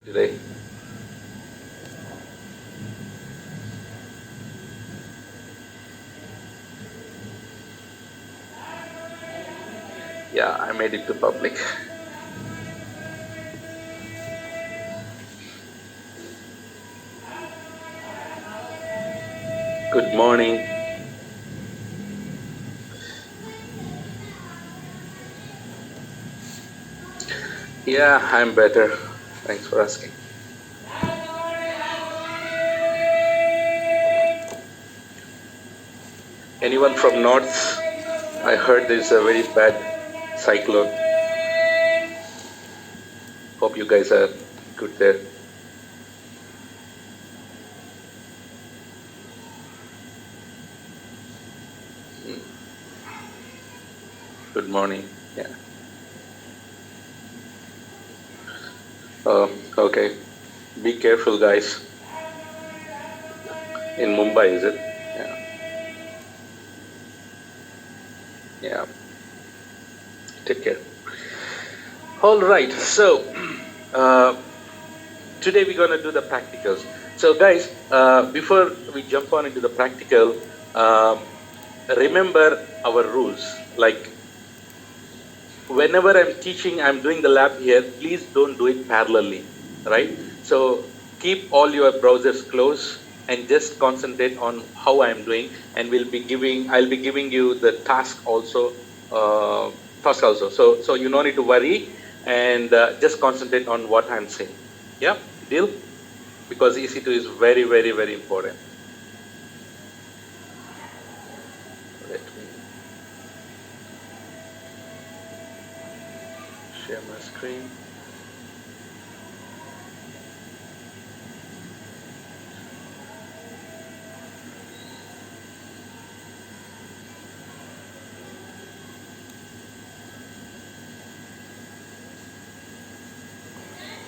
today. Yeah, I made it to public. Good morning. Yeah, I'm better. Thanks for asking. Anyone from north? I heard there's a very bad cyclone. Hope you guys are good there. Good morning. Yeah. Okay. Be careful, guys. In Mumbai, is it? Yeah. Yeah. Take care. All right. So, today we're going to do the practicals. So, guys, before we jump on into the practical, remember our rules. Like, whenever I'm teaching, I'm doing the lab here, please don't do it parallelly, right? So keep all your browsers closed and just concentrate on how I'm doing, and I'll be giving you the task also. So you don't need to worry, and just concentrate on what I'm saying. Yeah, deal? Because EC2 is very, very, very important. Let me share my screen.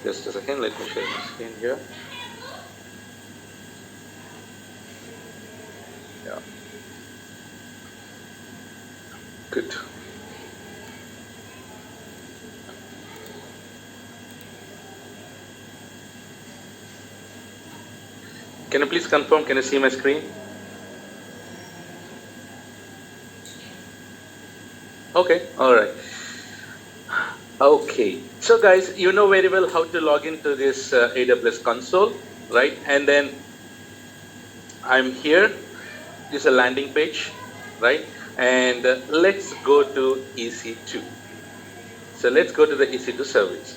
Just a second, let me share my screen here. Yeah. Good. Can you please confirm? Can you see my screen? Okay, all right. Okay, so guys, you know very well how to log into this AWS console, right? And then I'm here. This is a landing page, right? And let's go to EC2. So let's go to the EC2 service.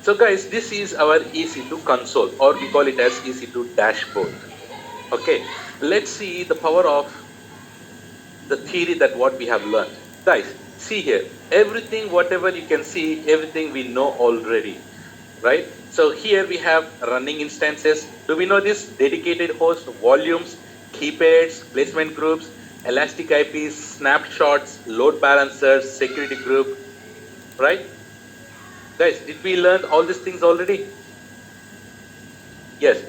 So guys, this is our EC2 console, or we call it as EC2 dashboard. Okay, let's see the power of the theory that what we have learned. Guys, see here, everything, whatever you can see, everything we know already, right? So here we have running instances. Do we know this? Dedicated host, volumes, key pairs, placement groups, elastic IPs, snapshots, load balancers, security group, right? Guys, did we learn all these things already? Yes.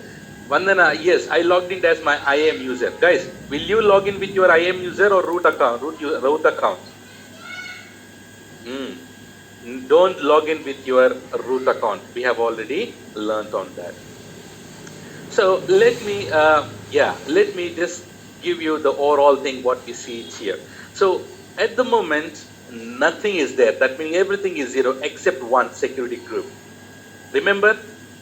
Vandana, yes, I logged in as my IAM user. Guys, will you log in with your IAM user or root account? Root account. Don't log in with your root account. We have already learned on that. So let me just give you the overall thing what we see here. So at the moment, nothing is there. That means everything is zero except one security group. Remember,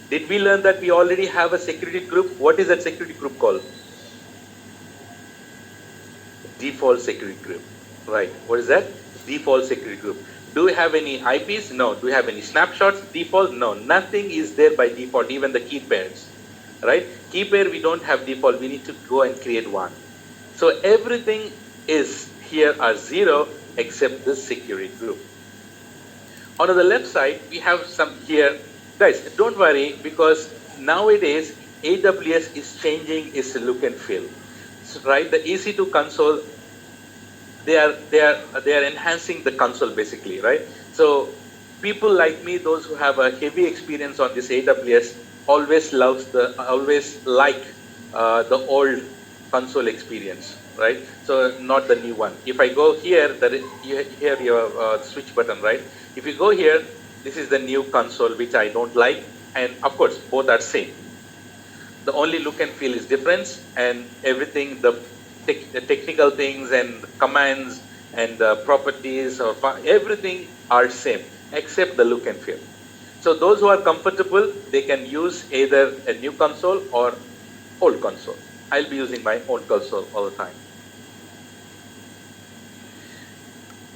did we learn that we already have a security group? What is that security group called? Default security group, right? What is that? Default security group. Do we have any IPs? No. Do we have any snapshots? Default? No. Nothing is there by default, even the key pairs, right? Key pair, we don't have default. We need to go and create one. So everything is here are zero except the security group. On the left side, we have some here. Guys, don't worry, because nowadays AWS is changing its look and feel. So, right, the EC2 console, they are enhancing the console basically, right? So people like me, those who have a heavy experience on this AWS, always like the old console experience, right? So not the new one. If I go here, here your switch button, right? If you go here, this is the new console, which I don't like. and of course both are same. The only look and feel is different, and everything, the technical things and commands and properties or everything are same except the look and feel. So those who are comfortable, they can use either a new console or old console. I'll be using my own console all the time.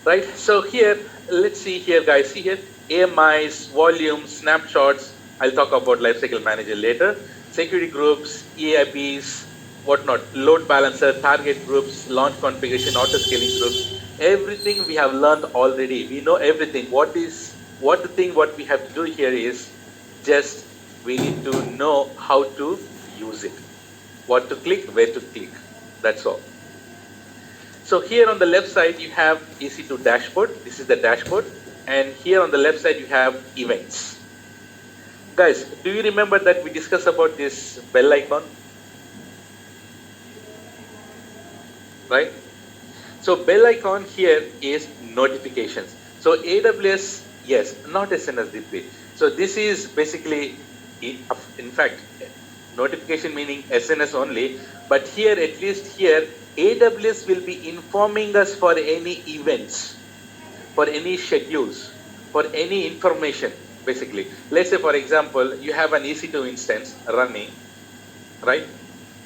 Right, so here, let's see here guys, see here, AMIs, volumes, snapshots. I'll talk about lifecycle manager later. Security groups, EIPs, whatnot, load balancer, target groups, launch configuration, auto scaling groups, everything we have learned already. We know everything. What we have to do here is just we need to know how to use it. What to click, where to click. That's all. So here on the left side, you have EC2 dashboard. This is the dashboard. And here on the left side, you have events. Guys, do you remember that we discussed about this bell icon? Right? So bell icon here is notifications. So AWS, yes, not SNSDP. So this is basically, in fact, notification meaning SNS only. But here, at least here, AWS will be informing us for any events, for any schedules, for any information, basically. Let's say, for example, you have an EC2 instance running, right?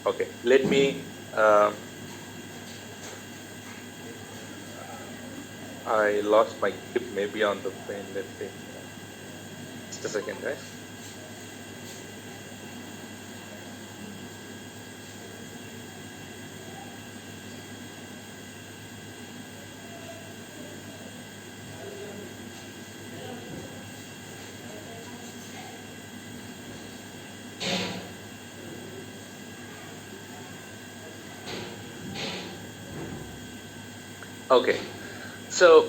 Okay, let me, I lost my grip maybe on the pen, let's see. Just a second, guys. Okay, so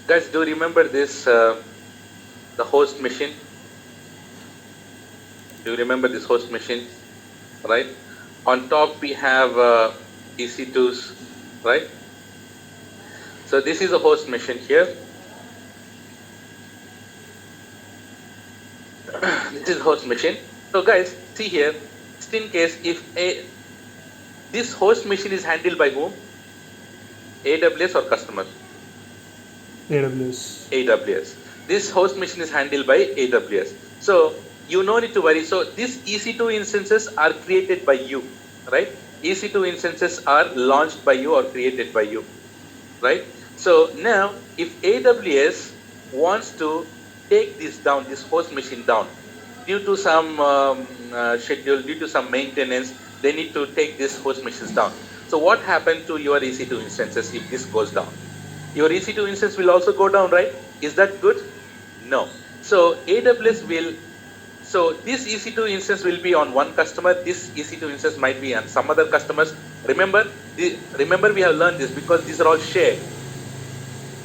guys, do you remember this, the host machine? Do you remember this host machine, right? On top we have EC2s, right? So this is a host machine here. This is host machine. So guys, see here, just in case if this host machine is handled by whom? AWS or customer? AWS. AWS. This host machine is handled by AWS. So you no need to worry. So these EC2 instances are created by you, right? EC2 instances are launched by you or created by you, right? So now if AWS wants to take this down, this host machine down, due to some schedule, due to some maintenance, they need to take this host machines down. So what happened to your EC2 instances if this goes down? Your EC2 instance will also go down, right? Is that good? No. So AWS will, so this EC2 instance will be on one customer, this EC2 instance might be on some other customers. Remember we have learned this because these are all shared.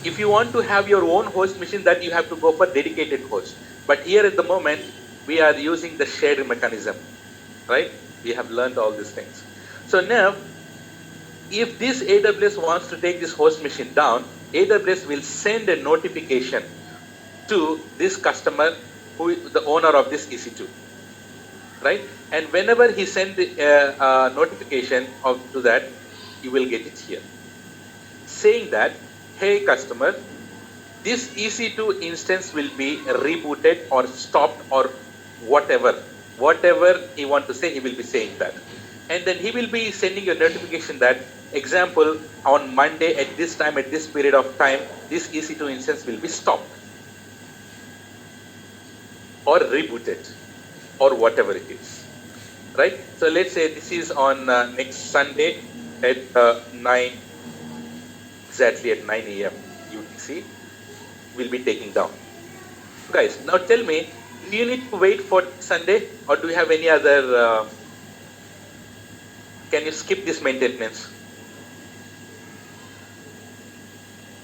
If you want to have your own host machine, that you have to go for dedicated host. But here at the moment, we are using the shared mechanism, right? We have learned all these things. So now, if this AWS wants to take this host machine down, AWS will send a notification to this customer, who is the owner of this EC2, right? And whenever he sends a notification to that, you will get it here, saying that, hey customer, this EC2 instance will be rebooted or stopped or whatever he wants to say, he will be saying that. And then he will be sending you a notification that, example, on Monday at this time, at this period of time, this EC2 instance will be stopped or rebooted or whatever it is, right? So let's say this is on next Sunday at exactly at 9 a.m. UTC, will be taking down. Guys, now tell me, do you need to wait for Sunday or do you have any other, can you skip this maintenance?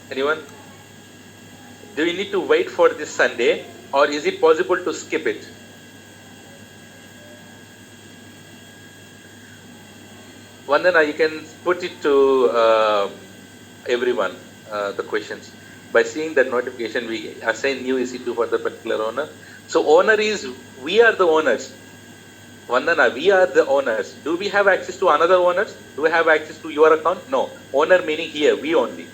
Anyone? Do you need to wait for this Sunday or is it possible to skip it? Vandana, you can put it to everyone, the questions. by seeing that notification, we assign new EC2 for the particular owner. So owner is, we are the owners. Vandana, we are the owners. Do we have access to another owners? Do we have access to your account? No. Owner meaning here, we only.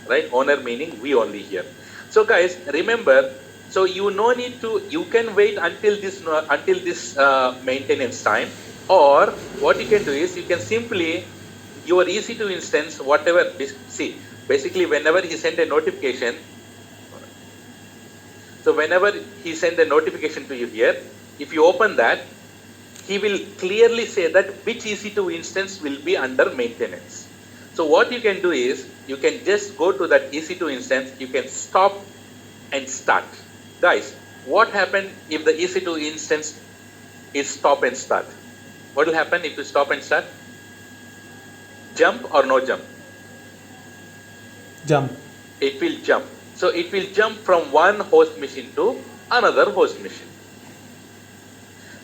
Right? Owner meaning we only here. So guys, remember, so you no need to, you can wait until this maintenance time, or what you can do is you can simply, your EC2 instance, whatever, see, basically whenever he send a notification, so whenever he send a notification to you here, if you open that, he will clearly say that which EC2 instance will be under maintenance. So what you can do is, you can just go to that EC2 instance, you can stop and start. Guys, what happened if the EC2 instance is stop and start? What will happen if you stop and start? Jump or no jump? Jump. It will jump. So it will jump from one host machine to another host machine.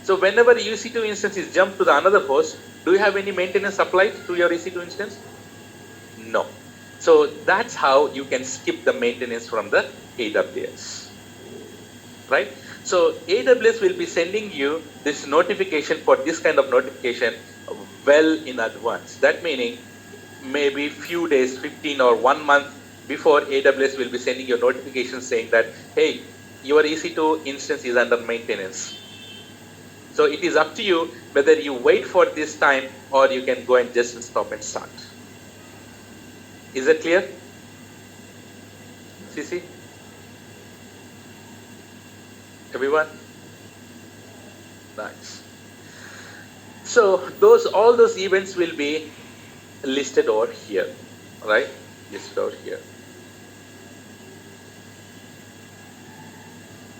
So whenever EC2 instance is jumped to the another host, do you have any maintenance applied to your EC2 instance? No. So that's how you can skip the maintenance from the AWS. Right? So AWS will be sending you this notification for this kind of notification well in advance. That meaning maybe few days, 15 or 1 month before, AWS will be sending you notification saying that, hey, your EC2 instance is under maintenance. So it is up to you whether you wait for this time or you can go and just stop and start. Is that clear? CC? Everyone? Nice. So all those events will be listed over here, right? Listed over here.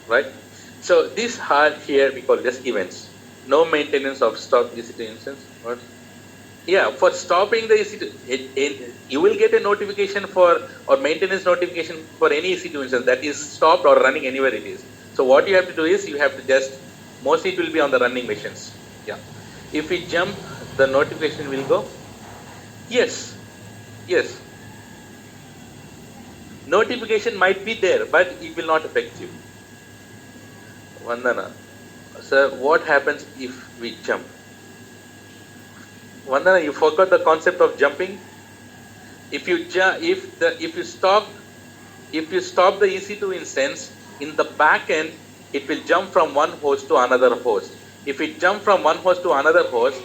Right? So these are here we call just events. No maintenance of stop EC2 instance. What? Yeah, for stopping the EC2, you will get a notification for, or maintenance notification for any EC2 instance that is stopped or running anywhere it is. So what you have to do is, you have to just, mostly it will be on the running machines. Yeah. If we jump, the notification will go. Yes. Yes. Notification might be there, but it will not affect you. Vandana, sir, what happens if we jump? Vandana, you forgot the concept of jumping. If you stop the EC2 instance, in the back end, it will jump from one host to another host. If it jump from one host to another host,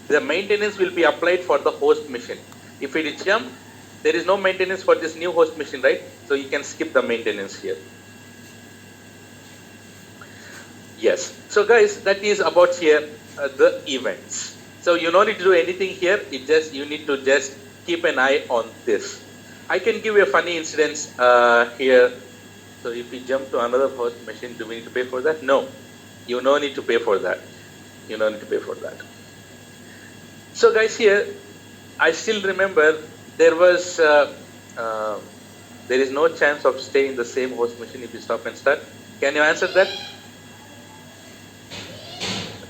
the maintenance will be applied for the host machine. If it is jump, there is no maintenance for this new host machine, right? So you can skip the maintenance here. Yes. So guys, that is about here the events. So you don't need to do anything here. You need to just keep an eye on this. I can give you a funny incident here. So if we jump to another host machine, do we need to pay for that? No. You don't need to pay for that. You don't need to pay for that. So guys, here, I still remember there is no chance of staying in the same host machine if you stop and start. Can you answer that?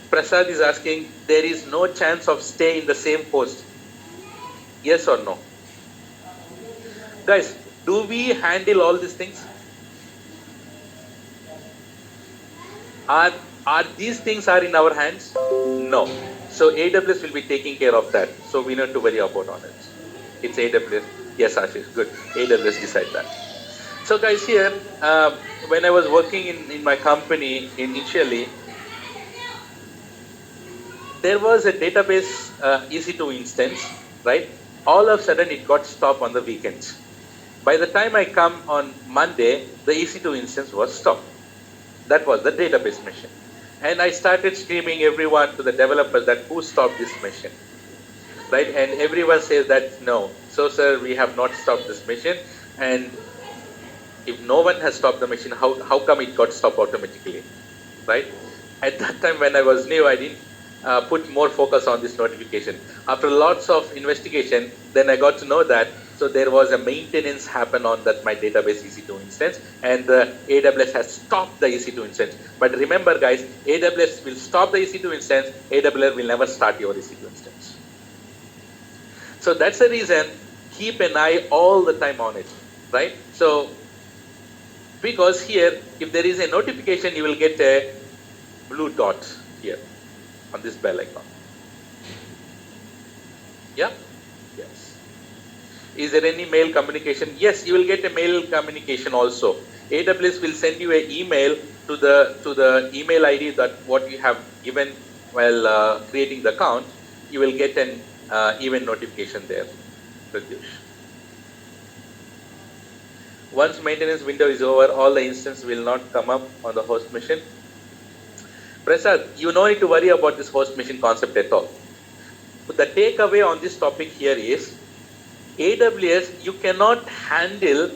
Prasad is asking, there is no chance of staying in the same host. Yes or no? Guys, do we handle all these things? Are these things are in our hands? No. So AWS will be taking care of that. So we don't have to worry about on it. It's AWS. Yes, Ashish, good. AWS decide that. So guys, here, when I was working in my company initially, there was a database EC2 instance, right? All of a sudden it got stopped on the weekends. By the time I come on Monday, the EC2 instance was stopped. That was the database machine. And I started screaming everyone to the developers that who stopped this machine, right? And everyone says that no. So sir, we have not stopped this machine. And if no one has stopped the machine, how come it got stopped automatically, right? At that time when I was new, I didn't put more focus on this notification. After lots of investigation, then I got to know that so there was a maintenance happen on that my database EC2 instance, and the AWS has stopped the EC2 instance. But remember guys, AWS will stop the EC2 instance, AWS will never start your EC2 instance. So that's the reason, keep an eye all the time on it. right? So because here, if there is a notification, you will get a blue dot here on this bell icon. Yeah? Yes. Is there any mail communication? Yes, you will get a mail communication also. AWS will send you an email to the email ID that what you have given while creating the account. You will get an event notification there, Pratyush. Once maintenance window is over, all the instances will not come up on the host machine. Prasad, you don't need to worry about this host machine concept at all. But the takeaway on this topic here is AWS, you cannot handle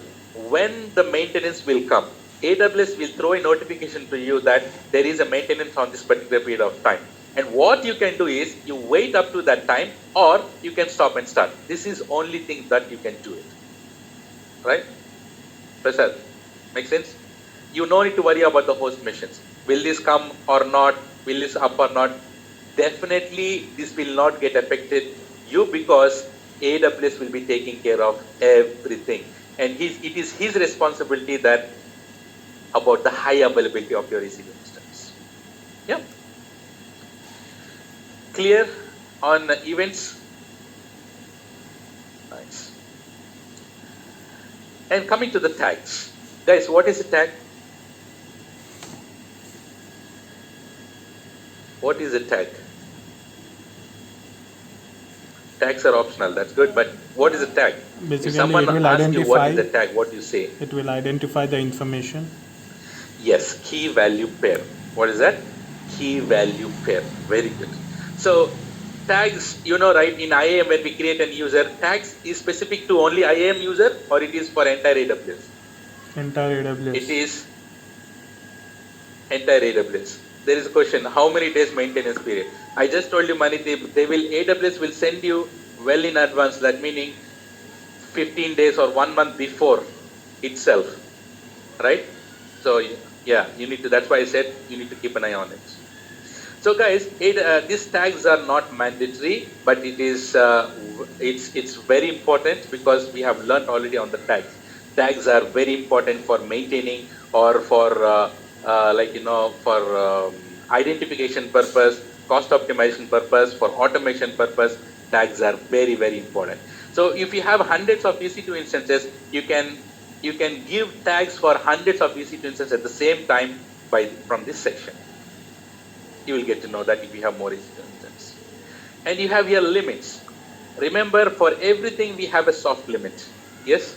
when the maintenance will come. AWS will throw a notification to you that there is a maintenance on this particular period of time. And what you can do is you wait up to that time, or you can stop and start. This is only thing that you can do it. Right? Prasad, make sense? You don't need to worry about the host machines. Will this come or not? Will this up or not? Definitely this will not get affected you, because AWS will be taking care of everything. And it is his responsibility that about the high availability of your EC2 instance. Yeah. Clear on events? Nice. And coming to the tags. Guys, what is a tag? What is a tag? Tags are optional, that's good, but what is a tag? Basically, if someone it will asks identify, you what is a tag, what do you say? It will identify the information. Yes, key value pair. What is that? Key value pair. Very good. So tags, you know, right, in IAM when we create a user, tags is specific to only IAM user, or it is for entire AWS? Entire AWS. It is entire AWS. There is a question, how many days maintenance period? I just told you, Maniteep, AWS will send you well in advance, that meaning 15 days or 1 month before itself, right? So yeah, you need to, that's why I said you need to keep an eye on it. So guys, these tags are not mandatory, but it is, it's very important, because we have learned already on the tags. Tags are very important for maintaining, or for for identification purpose, cost optimization purpose, for automation purpose. Tags are very, very important. So if you have hundreds of EC2 instances, you can give tags for hundreds of EC2 instances at the same time from this section. You will get to know that if you have more EC2 instances. And you have here limits. Remember, for everything we have a soft limit. Yes?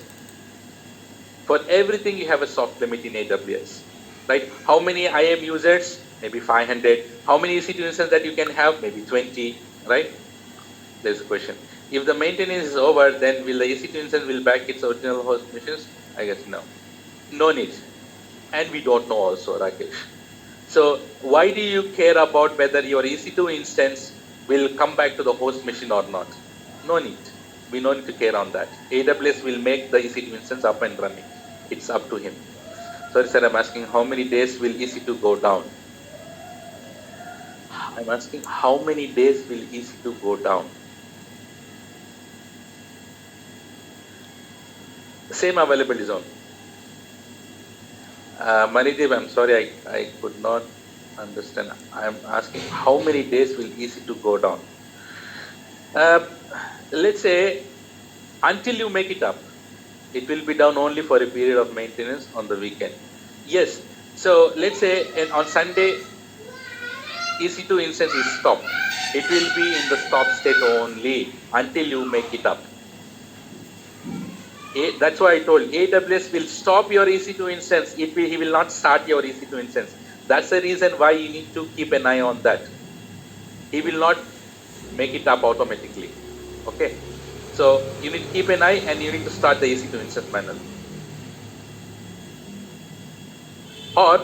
For everything you have a soft limit in AWS. Right? How many IAM users? Maybe 500. How many EC2 instances that you can have? Maybe 20. Right? There's a question. If the maintenance is over, then will the EC2 instance will back its original host machines? I guess no. No need. And we don't know also, Rakesh. So why do you care about whether your EC2 instance will come back to the host machine or not? No need. We don't need to care on that. AWS will make the EC2 instance up and running. It's up to him. Sorry, sir, I'm asking how many days will EC2 go down? I'm asking how many days will EC2 go down? Same availability zone. Manidev, I'm sorry, I could not understand. I'm asking how many days will EC2 go down? Let's say until you make it up, it will be down only for a period of maintenance on the weekend. Yes. So let's say on Sunday, EC2 instance is stopped. It will be in the stop state only until you make it up. That's why I told AWS will stop your EC2 instance. He will not start your EC2 instance. That's the reason why you need to keep an eye on that. He will not make it up automatically. Okay. So you need to keep an eye, and you need to start the EC2 instance manually. Or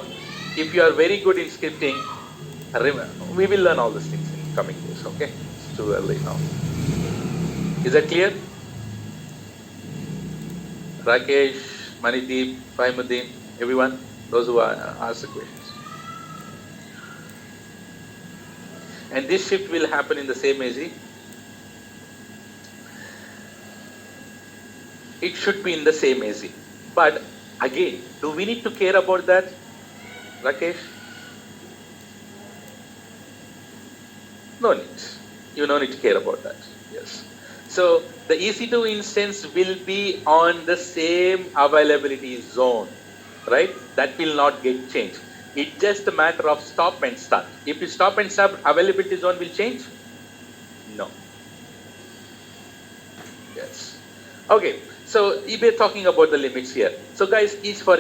if you are very good in scripting, we will learn all these things in coming days. Okay. It's too early now. Is that clear? Rakesh, Manideep, Fahimuddin, everyone, those who asked the questions. And this shift will happen in the same AZ. it should be in the same AC. But again, do we need to care about that, Rakesh? No need. You don't need to care about that. Yes. So the EC2 instance will be on the same availability zone, right? That will not get changed. It's just a matter of stop and start. If you stop and start, availability zone will change? No. Yes. Okay. So we're talking about the limits here. So guys, for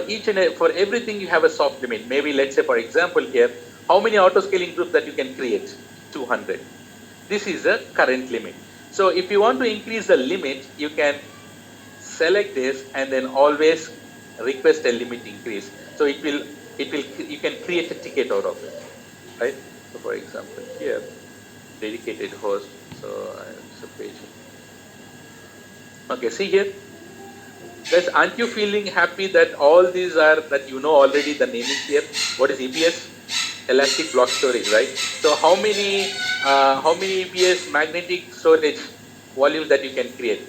everything you have a soft limit. Maybe let's say for example here, how many auto-scaling groups that you can create? 200. This is the current limit. So if you want to increase the limit, you can select this and then always request a limit increase. So you can create a ticket out of it, right? So for example here, dedicated host. So it's a page. Okay, see here. Guys, aren't you feeling happy that all these are, that you know already the naming here? What is EBS? Elastic block storage, right? So how many EBS magnetic storage volumes that you can create?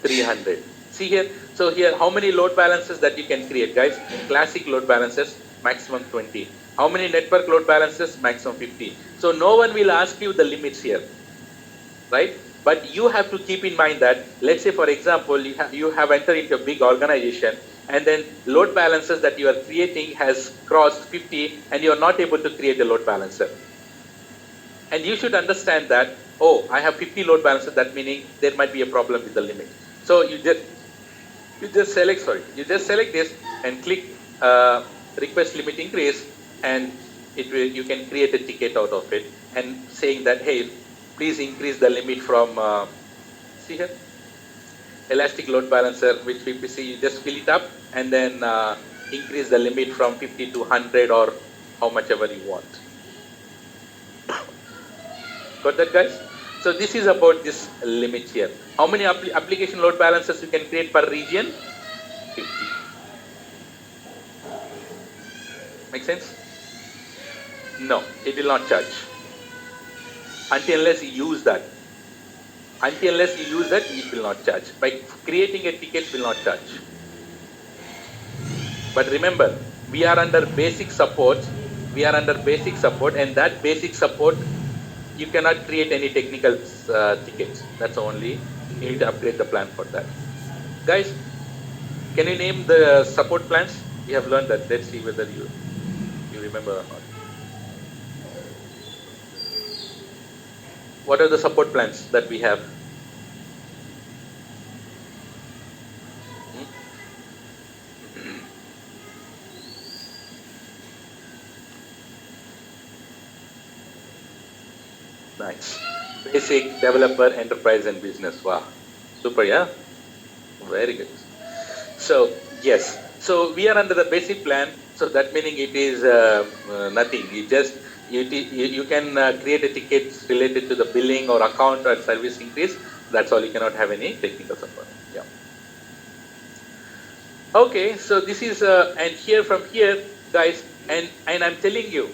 300. See here. So here, how many load balancers that you can create, guys? Classic load balancers, maximum 20. How many network load balancers? Maximum 50. So no one will ask you the limits here, right? But you have to keep in mind that, let's say for example, you have entered into a big organization, and then load balancers that you are creating has crossed 50 and you are not able to create a load balancer. And you should understand that, oh, I have 50 load balancers, that meaning there might be a problem with the limit. So you just select this and click request limit increase, and you can create a ticket out of it and saying that, hey, please increase the limit from, see here, elastic load balancer, which VPC, you just fill it up and then increase the limit from 50 to 100 or how much ever you want. Got that, guys? So this is about this limit here. How many application load balancers you can create per region? 50. Make sense? No, it will not charge. Until unless you use that. Until unless you use that, it will not charge. By creating a ticket, it will not charge. But remember, we are under basic support. We are under basic support, and that basic support, you cannot create any technical tickets. That's only, you need to upgrade the plan for that. Guys, can you name the support plans? We have learned that. Let's see whether you remember or not. What are the support plans that we have? Nice. Basic, developer, enterprise, and business. Wow. Super, yeah? Very good. So, yes. So, we are under the basic plan. So, that meaning it is nothing. You can create a ticket related to the billing or account or service increase. That's all. You cannot have any technical support. Yeah. Okay. So, this is, and here from here, guys, and I'm telling you,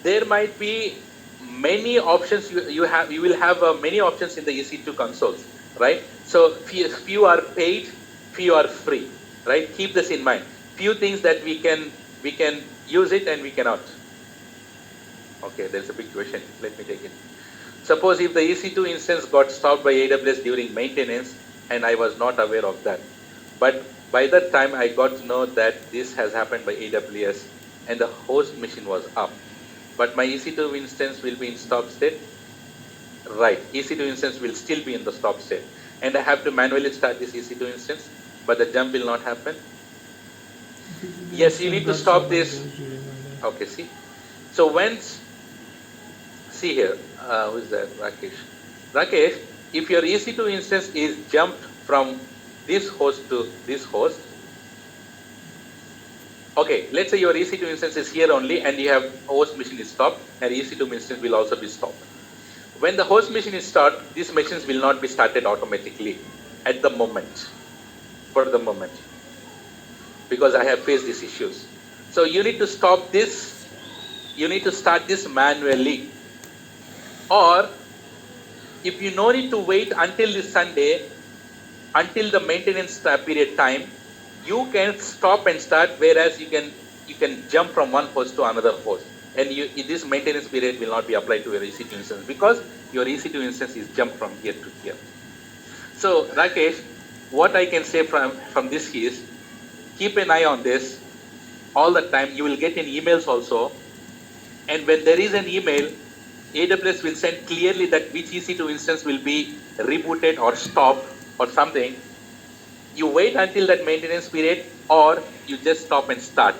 there might be many options. You will have many options in the EC2 consoles, right? So few are paid, few are free, right? Keep this in mind. Few things that we can use it and we cannot. Okay, there's a big question. Let me take it. Suppose if the EC2 instance got stopped by AWS during maintenance and I was not aware of that, but by that time I got to know that this has happened by AWS and the host machine was up. But my EC2 instance will be in stop state. Right, EC2 instance will still be in the stop state. And I have to manually start this EC2 instance, but the jump will not happen. Yes, you need to stop this. Okay, see. So see here, who is that? Rakesh. Rakesh, if your EC2 instance is jumped from this host to this host, okay, let's say your EC2 instance is here only and you have host machine is stopped and EC2 instance will also be stopped. When the host machine is stopped, these machines will not be started automatically at the moment, for the moment, because I have faced these issues. So you need to stop this, you need to start this manually, or if you no need to wait until this Sunday, until the maintenance period time, you can stop and start, whereas you can jump from one host to another host. And this maintenance period will not be applied to your EC2 instance because your EC2 instance is jumped from here to here. So Rakesh, what I can say from this is, keep an eye on this all the time. You will get in emails also. And when there is an email, AWS will send clearly that which EC2 instance will be rebooted or stopped or something. You wait until that maintenance period, or you just stop and start.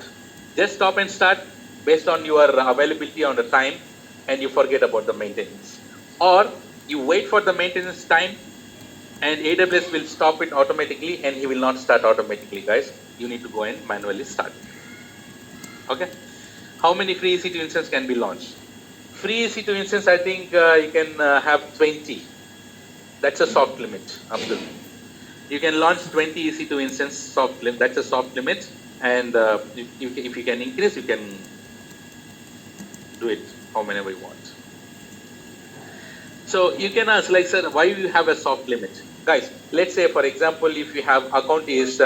Just stop and start based on your availability on the time, and you forget about the maintenance. Or you wait for the maintenance time, and AWS will stop it automatically, and he will not start automatically, guys. You need to go and manually start. Okay? How many free EC2 instances can be launched? Free EC2 instance, I think you can have 20. That's a soft limit, Abdul. You can launch 20 EC2 instance soft limit. That's a soft limit. And if you can increase, you can do it how many you want. So you can ask, like, sir, why you have a soft limit? Guys, let's say, for example, if you have account is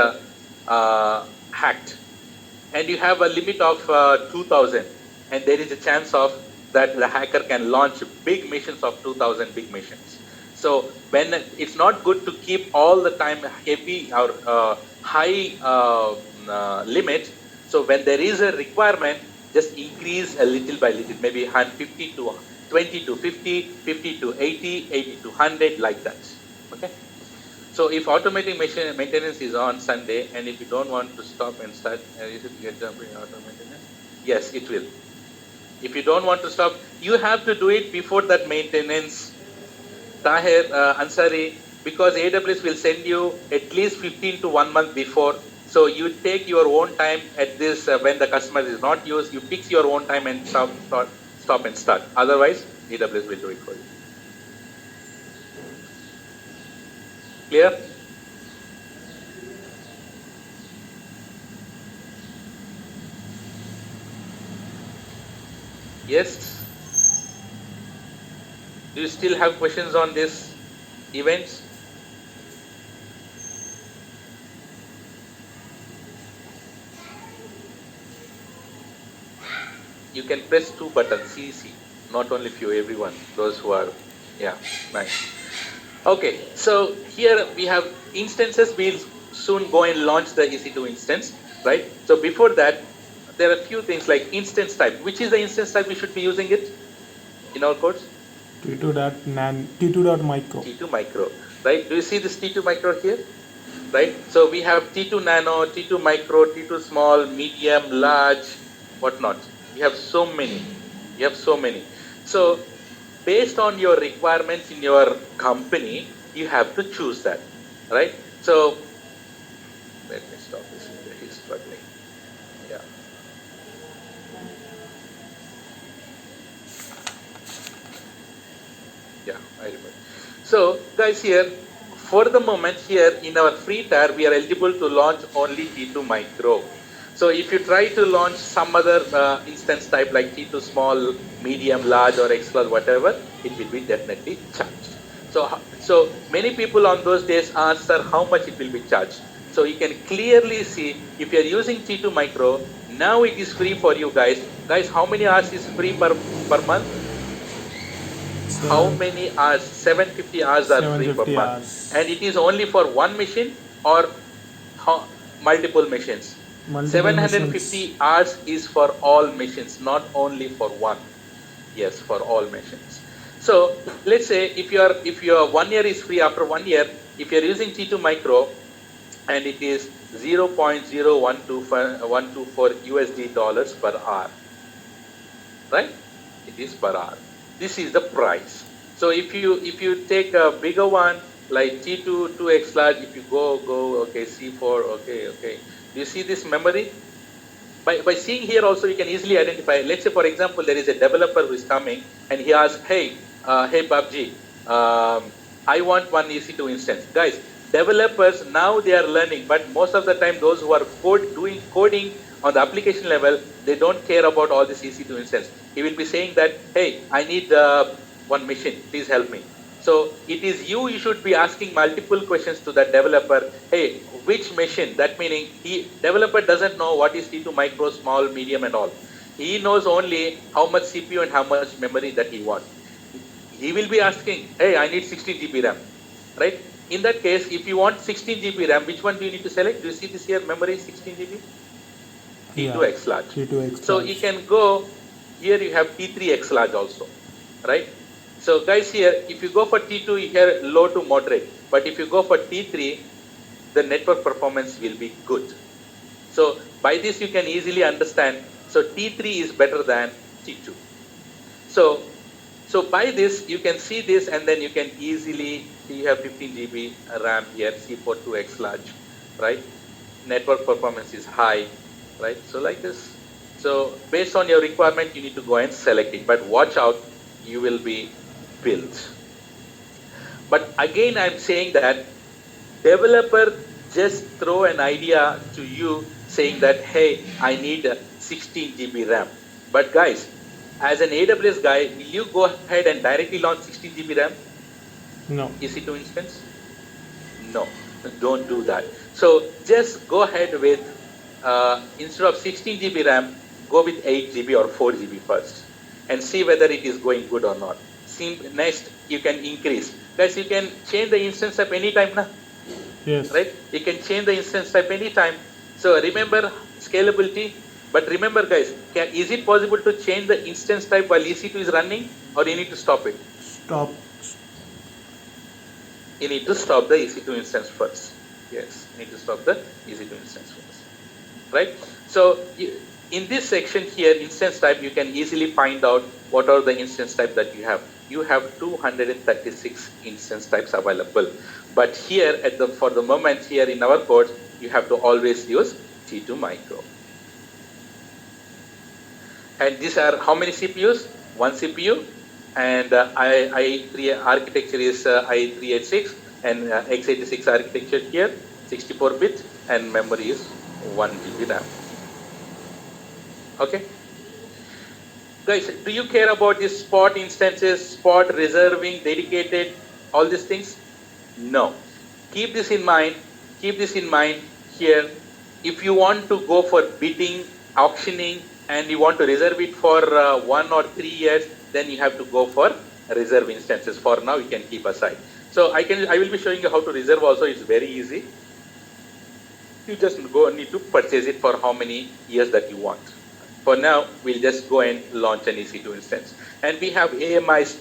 hacked, and you have a limit of 2,000, and there is a chance of that the hacker can launch big missions of 2,000 big missions. So when it's not good to keep all the time heavy or high limit. So when there is a requirement, just increase a little by little, maybe 50 to 20 to 50, 50 to 80, 80 to 100, like that. Okay. So if automatic maintenance is on Sunday, and if you don't want to stop and start, is it get jumping auto maintenance? Yes, it will. If you don't want to stop, you have to do it before that maintenance, Tahir Ansari, because AWS will send you at least 15 to 1 month before. So you take your own time at this when the customer is not used, you fix your own time and stop and start. Otherwise, AWS will do it for you. Clear? Yes? Do you still have questions on this events? You can press 2 buttons, CC, not only few, everyone, those who are, yeah, nice. Okay, so here we have instances. We'll soon go and launch the EC2 instance, right? So before that, there are a few things like instance type. Which is the instance type we should be using it in our course? T2.micro. T2 micro, right? Do you see this T2 micro here? Right? So we have T2 nano, T2 micro, T2 small, medium, large, whatnot. We have so many. So based on your requirements in your company, you have to choose that, right? So let me stop this. He's struggling. Yeah. Yeah, I remember. So guys, here for the moment, here in our free tier, we are eligible to launch only T2 micro. So if you try to launch some other instance type like T2 small, medium, large, or extra, whatever, it will be definitely charged. So many people on those days ask, sir, how much it will be charged? So you can clearly see if you are using T2 micro, now it is free for you guys. Guys, how many hours is free per month? How many hours? 750 hours are free per month. And it is only for one machine or multiple machines? 750 hours is for all machines, not only for one. Yes, for all machines. So let's say if your 1 year is free, after 1 year, if you're using T2 micro and it is 0.0124 USD dollars per hour, right? It is per hour. This is the price. So if you take a bigger one like T2 2x large, if you go okay, C4, okay. Do you see this memory? By seeing here also, you can easily identify. Let's say, for example, there is a developer who is coming and he asks, hey PUBG, I want one EC2 instance. Guys, developers now they are learning, but most of the time those who are doing coding on the application level, they don't care about all this EC2 instance. He will be saying that, hey, I need one machine, please help me. So it is you should be asking multiple questions to the developer. Hey, which machine? That meaning developer doesn't know what is T2 micro, small, medium and all. He knows only how much CPU and how much memory that he wants. He will be asking, hey, I need 16 GB RAM, right? In that case, if you want 16 GB RAM, which one do you need to select? Do you see this here, memory 16 GB? T2 X large. T2 X So large. you can go, here you have T3 X large also, right? So guys here, if you go for T2, you have low to moderate. But if you go for T3, the network performance will be good. So by this you can easily understand, so T3 is better than T2. So by this, you can see this and then you can easily, you have 15 GB RAM here, C4 2X large, right? Network performance is high, right? So like this. So based on your requirement, you need to go and select it, but watch out, you will be built. But again, I'm saying that developer just throw an idea to you saying that, hey, I need 16 GB RAM. But guys, as an AWS guy, will you go ahead and directly launch 16 GB RAM? No. EC2 instance? No, don't do that. So just go ahead with, instead of 16 GB RAM, go with 8 GB or 4 GB first and see whether it is going good or not. Next, you can increase. Guys, you can change the instance type anytime now. Yes. Right? You can change the instance type anytime. So remember scalability. But remember guys, is it possible to change the instance type while EC2 is running, or you need to stop it? Stop. You need to stop the EC2 instance first. Yes, you need to stop the EC2 instance first. Right? So in this section here, instance type, you can easily find out what are the instance type that you have. You have 236 instance types available. But here, for the moment here in our code, you have to always use T2 micro. And these are how many CPUs? One CPU, and i3 architecture is i386, and x86 architecture here, 64-bit, and memory is 1 GB RAM. Okay. Guys, do you care about these spot instances, spot reserving, dedicated, all these things? No. Keep this in mind. Keep this in mind here. If you want to go for bidding, auctioning, and you want to reserve it for 1 or 3 years, then you have to go for reserve instances. For now, you can keep aside. So I will be showing you how to reserve also. It's very easy. You just need to purchase it for how many years that you want. For now, we'll just go and launch an EC2 instance. And we have AMIs,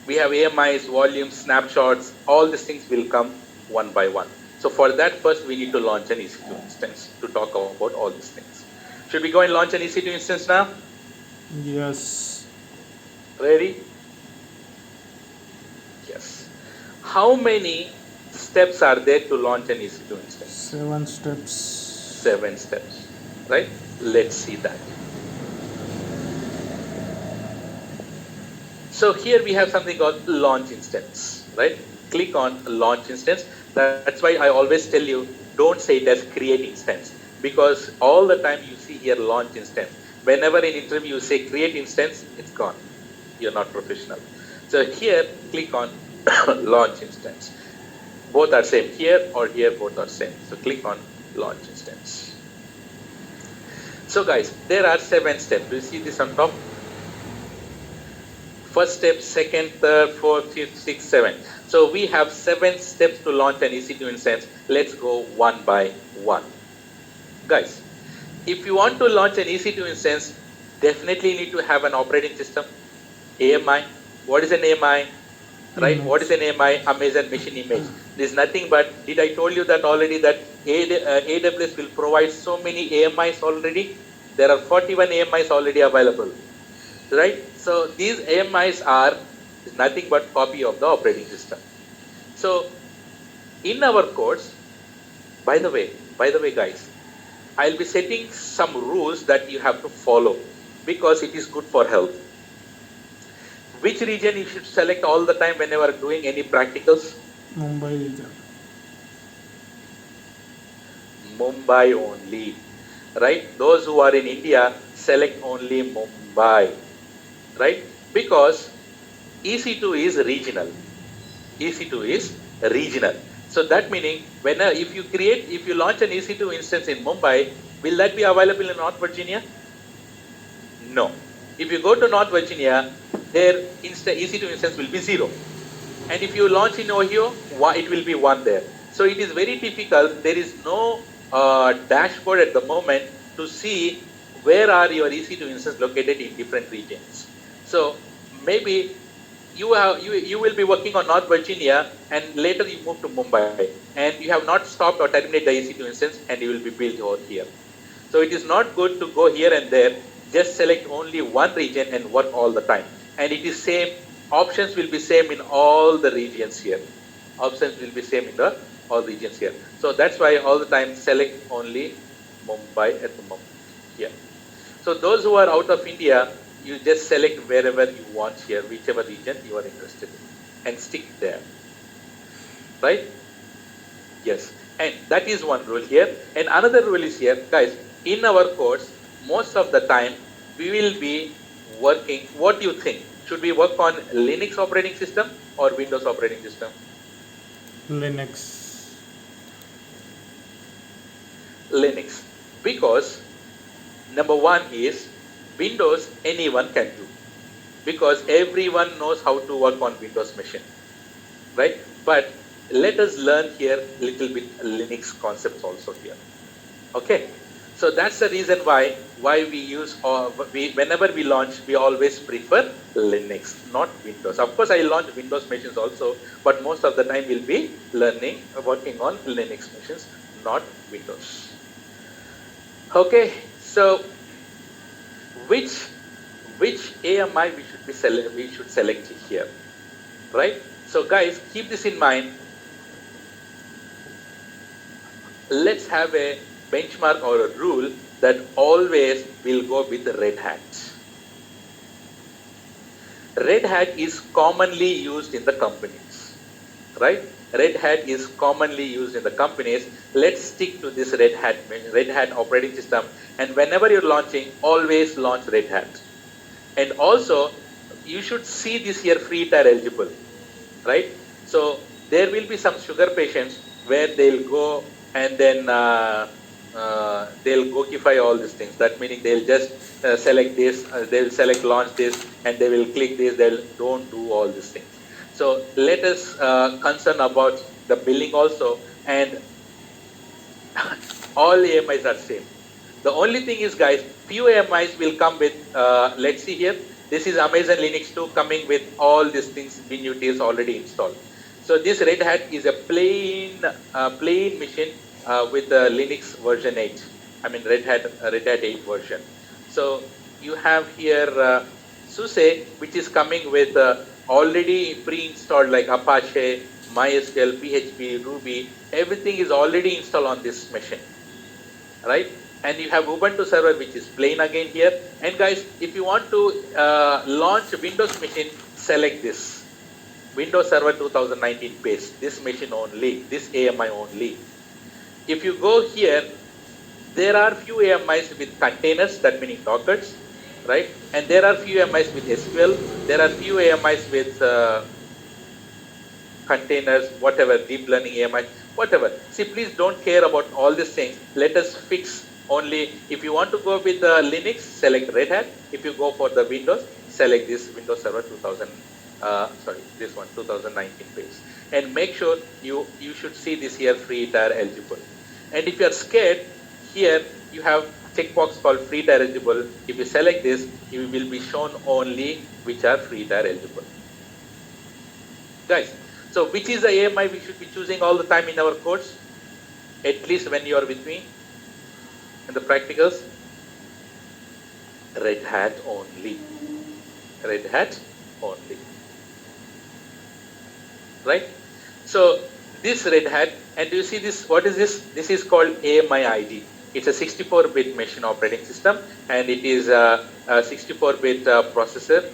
we have AMIs, volumes, snapshots, all these things will come one by one. So for that, first we need to launch an EC2 instance to talk about all these things. Should we go and launch an EC2 instance now? Yes. Ready? Yes. How many steps are there to launch an EC2 instance? 7 steps. 7 steps, right? Let's see that. So here we have something called launch instance, right? Click on launch instance. That's why I always tell you, don't say it as create instance, because all the time you see here launch instance. Whenever in interview you say create instance, it's gone. You're not professional. So here, click on launch instance. Both are same. Here or here, both are same. So click on launch instance. So guys, there are 7 steps. Do you see this on top? First step, second, third, fourth, fifth, sixth, seventh. So we have 7 steps to launch an EC2 instance. Let's go one by one. Guys, if you want to launch an EC2 instance, definitely need to have an operating system. AMI. What is an AMI? Right? What is an AMI? Amazon Machine Image. There's nothing but, did I told you that already that AWS will provide so many AMIs already? There are 41 AMIs already available. Right? So these AMIs are nothing but copy of the operating system. So in our course, by the way guys, I'll be setting some rules that you have to follow because it is good for health. Which region you should select all the time whenever doing any practicals? Mumbai region. Mumbai only, right? Those who are in India, select only Mumbai, right? Because EC2 is regional. EC2 is regional. So that meaning if you launch an EC2 instance in Mumbai, will that be available in North Virginia? No. If you go to North Virginia, their EC2 instance will be 0. And if you launch in Ohio, it will be 1 there. So it is very difficult. There is no dashboard at the moment to see where are your EC2 instances located in different regions. So maybe you will be working on North Virginia and later you move to Mumbai and you have not stopped or terminated the EC2 instance and you will be built over here. So it is not good to go here and there. Just select only one region and work all the time. And it is same, options will be same in all the regions here. Options will be same in all regions here. So that's why all the time select only Mumbai at the moment here. So those who are out of India, you just select wherever you want here, whichever region you are interested in, and stick there. Right? Yes. And that is one rule here. And another rule is here, guys, in our course, most of the time, we will be working, what do you think? Should we work on Linux operating system or Windows operating system? Linux. Linux. Because number one is Windows anyone can do. Because everyone knows how to work on Windows machine. Right? But let us learn here little bit Linux concepts also here. Okay? So that's the reason why we use, whenever we launch, we always prefer Linux, not Windows. Of course, I launch Windows machines also, but most of the time we'll be working on Linux machines, not Windows. Okay, so which AMI we should select here, right? So guys, keep this in mind. Let's have a benchmark or a rule that always will go with Red Hat. Red Hat is commonly used in the companies, right? Red Hat is commonly used in the companies. Let's stick to this Red Hat operating system, and whenever you're launching, always launch Red Hat. And also, you should see this here free tier eligible, right? So there will be some sugar patients where they'll go and then they'll Gokify all these things. That meaning they'll just select this, they'll select launch this, and they will click this, they'll don't do all these things. So let us concern about the billing also, and all AMIs are same. The only thing is, guys, few AMIs will come with, let's see here, this is Amazon Linux 2 coming with all these things, WinUtils already installed. So this Red Hat is a plain machine with the Linux version 8. I mean Red Hat 8 version. So you have here SUSE, which is coming with already pre-installed like Apache, MySQL, PHP, Ruby. Everything is already installed on this machine, right? And you have Ubuntu server, which is plain again here. And guys, if you want to launch Windows machine, select this. Windows Server 2019 base, this machine only, this AMI only. If you go here, there are few AMIs with containers, that meaning Dockers, right? And there are few AMIs with SQL. There are few AMIs with containers, whatever, deep learning AMI, whatever. See, please don't care about all these things. Let us fix only, if you want to go with the Linux, select Red Hat. If you go for the Windows, select this Windows Server 2019 base. And make sure you should see this here free tier eligible. And if you are scared, here you have checkbox called free tier eligible. If you select this, you will be shown only which are free tier eligible. Guys, so which is the AMI we should be choosing all the time in our course? At least when you are with me in the practicals? Red Hat only. Red Hat only. Right? So this Red Hat, and do you see this? What is this? This is called AMI ID. It's a 64-bit machine operating system, and it is a 64-bit processor.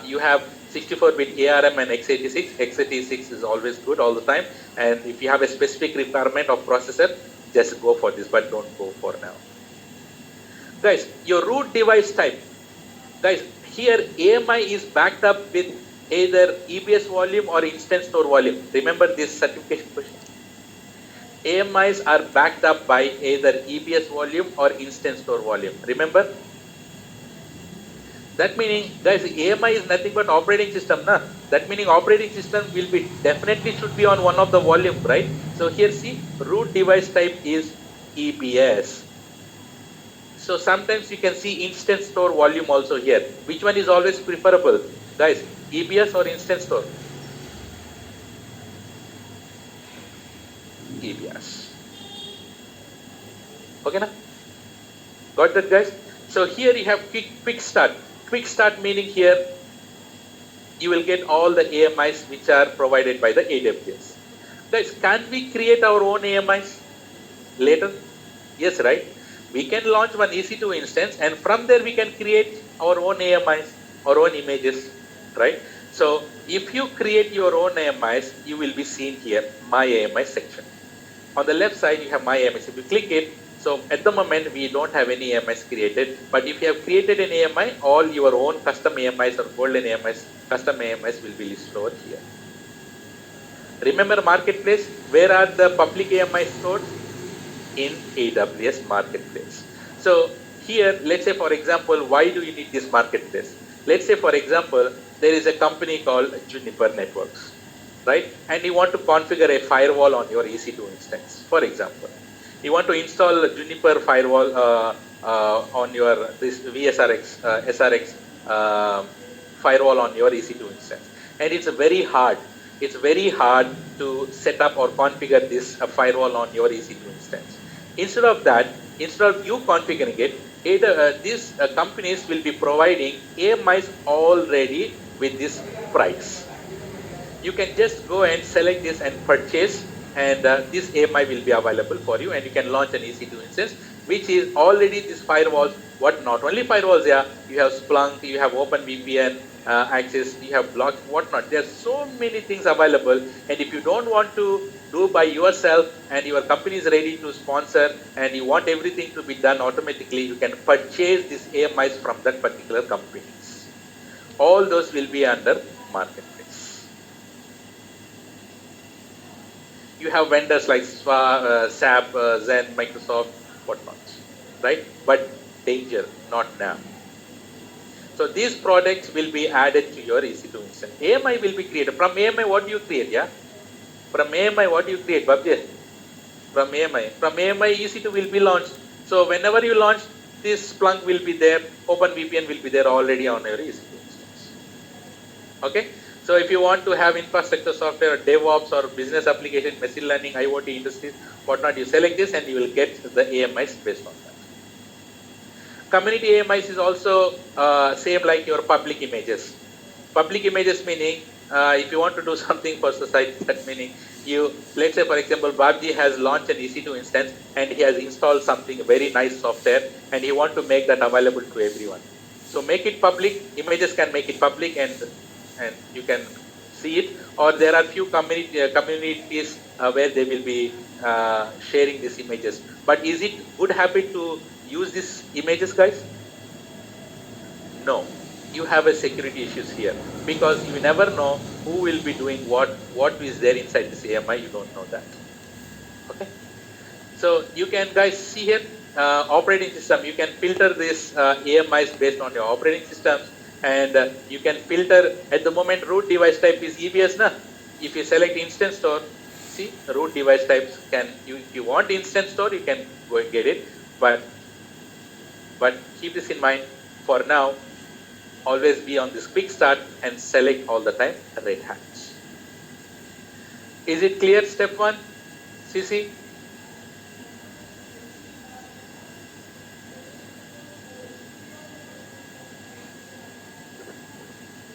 You have 64-bit ARM and x86. x86 is always good all the time. And if you have a specific requirement of processor, just go for this, but don't go for now. Guys, your root device type. Guys, here AMI is backed up with either EBS volume or instant store volume. Remember this certification question. AMIs are backed up by either EBS volume or instant store volume. Remember? That meaning, guys, AMI is nothing but operating system, na? That meaning operating system will be definitely should be on one of the volume, right? So here see, root device type is EBS. So sometimes you can see instant store volume also here. Which one is always preferable? Guys, EBS or instant store? EBS. Okay, na? Got that, guys? So here you have quick start. Quick start meaning here you will get all the AMIs which are provided by the AWS. Guys, can we create our own AMIs later? Yes, right? We can launch one EC2 instance and from there we can create our own AMIs, our own images, right? So if you create your own AMIs, you will be seen here, My AMI section. On the left side, you have My AMIs. If you click it, so at the moment, we don't have any AMIs created. But if you have created an AMI, all your own custom AMIs or golden AMIs, custom AMIs will be listed over here. Remember Marketplace? Where are the public AMIs stored? In AWS Marketplace. So here, let's say for example, why do you need this Marketplace? Let's say for example, there is a company called Juniper Networks, right? And you want to configure a firewall on your EC2 instance, for example. You want to install a Juniper firewall on your this VSRX, SRX firewall on your EC2 instance. And it's very hard. It's very hard to set up or configure this firewall on your EC2 instance. Instead of that, instead of you configuring it, these companies will be providing AMIs already with this price. You can just go and select this and purchase, and this AMI will be available for you, and you can launch an EC2 instance, which is already this firewalls. What not only firewalls, yeah, you have Splunk, you have OpenVPN access, you have blocks, whatnot. There are so many things available, and if you don't want to do by yourself and your company is ready to sponsor and you want everything to be done automatically, you can purchase these AMIs from that particular companies. All those will be under Marketplace. You have vendors like SAP, Zen, Microsoft, whatnot, right? But danger, not now. So these products will be added to your EC2 instance. AMI will be created. From AMI, what do you create? Yeah. From AMI, what do you create, Babji? From AMI, EC2 will be launched. So whenever you launch, this Splunk will be there. OpenVPN will be there already on your EC2 instance. Okay. So if you want to have infrastructure software, DevOps or business application, machine learning, IoT industries, whatnot, you select this and you will get the AMIs based on that. Community AMIs is also same like your public images. Public images meaning if you want to do something for society, that meaning you, let's say for example, Babji has launched an EC2 instance and he has installed something very nice software and he want to make that available to everyone. So make it public, images can make it public and you can see it, or there are few communities where they will be sharing these images. But is it good habit to use these images, guys? No. You have a security issues here because you never know who will be doing what is there inside this AMI. You don't know that. Okay. So you can guys see here operating system. You can filter this AMIs based on your operating systems, and you can filter at the moment root device type is EBS. Na? If you select instant store, see root device types can if you want instant store you can go and get it, but keep this in mind. For now, always be on this quick start and select all the time Red Hat. Is it clear? Step 1, CC?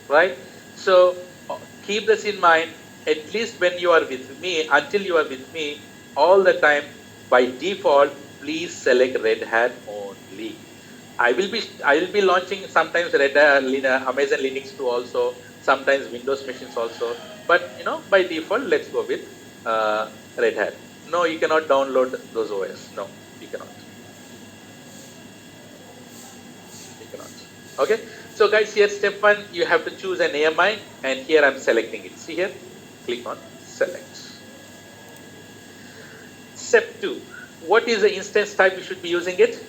Right? So keep this in mind. At least when you are with me, until you are with me all the time, by default, please select Red Hat only. I will be launching sometimes Red Hat, Amazon Linux 2 also, sometimes Windows machines also. But by default, let's go with Red Hat. No, you cannot download those OS. No, you cannot. You cannot. Okay. So guys, here step 1, you have to choose an AMI, and here I'm selecting it. See here, click on select. Step 2, what is the instance type you should be using it?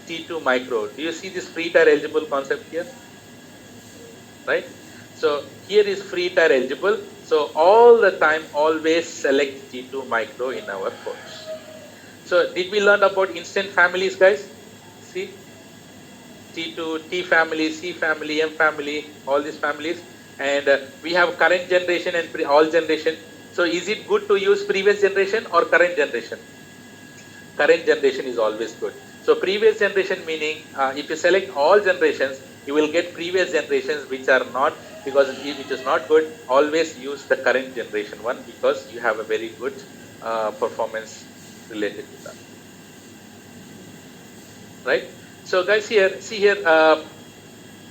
T2 micro. Do you see this free tier eligible concept here? Right? So here is free tier eligible. So all the time, always select T2 micro in our course. So did we learn about instant families, guys? See, T2, T family, C family, M family, all these families. And we have current generation and all generation. So is it good to use previous generation or current generation? Current generation is always good. So previous generation meaning, if you select all generations, you will get previous generations which are not, because which is not good. Always use the current generation one, because you have a very good performance related to that. Right? So guys, here, see here,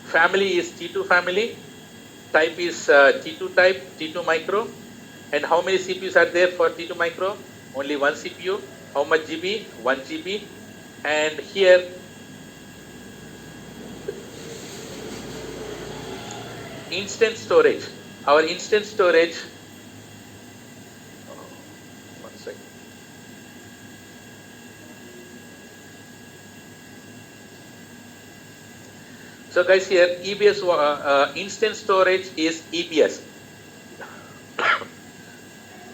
family is T2 family, type is T2 type, T2 micro. And how many CPUs are there for T2 micro? Only one CPU. How much GB? 1 GB. And here, instant storage. Our instant storage, one second. So guys, here EBS instant storage is EBS.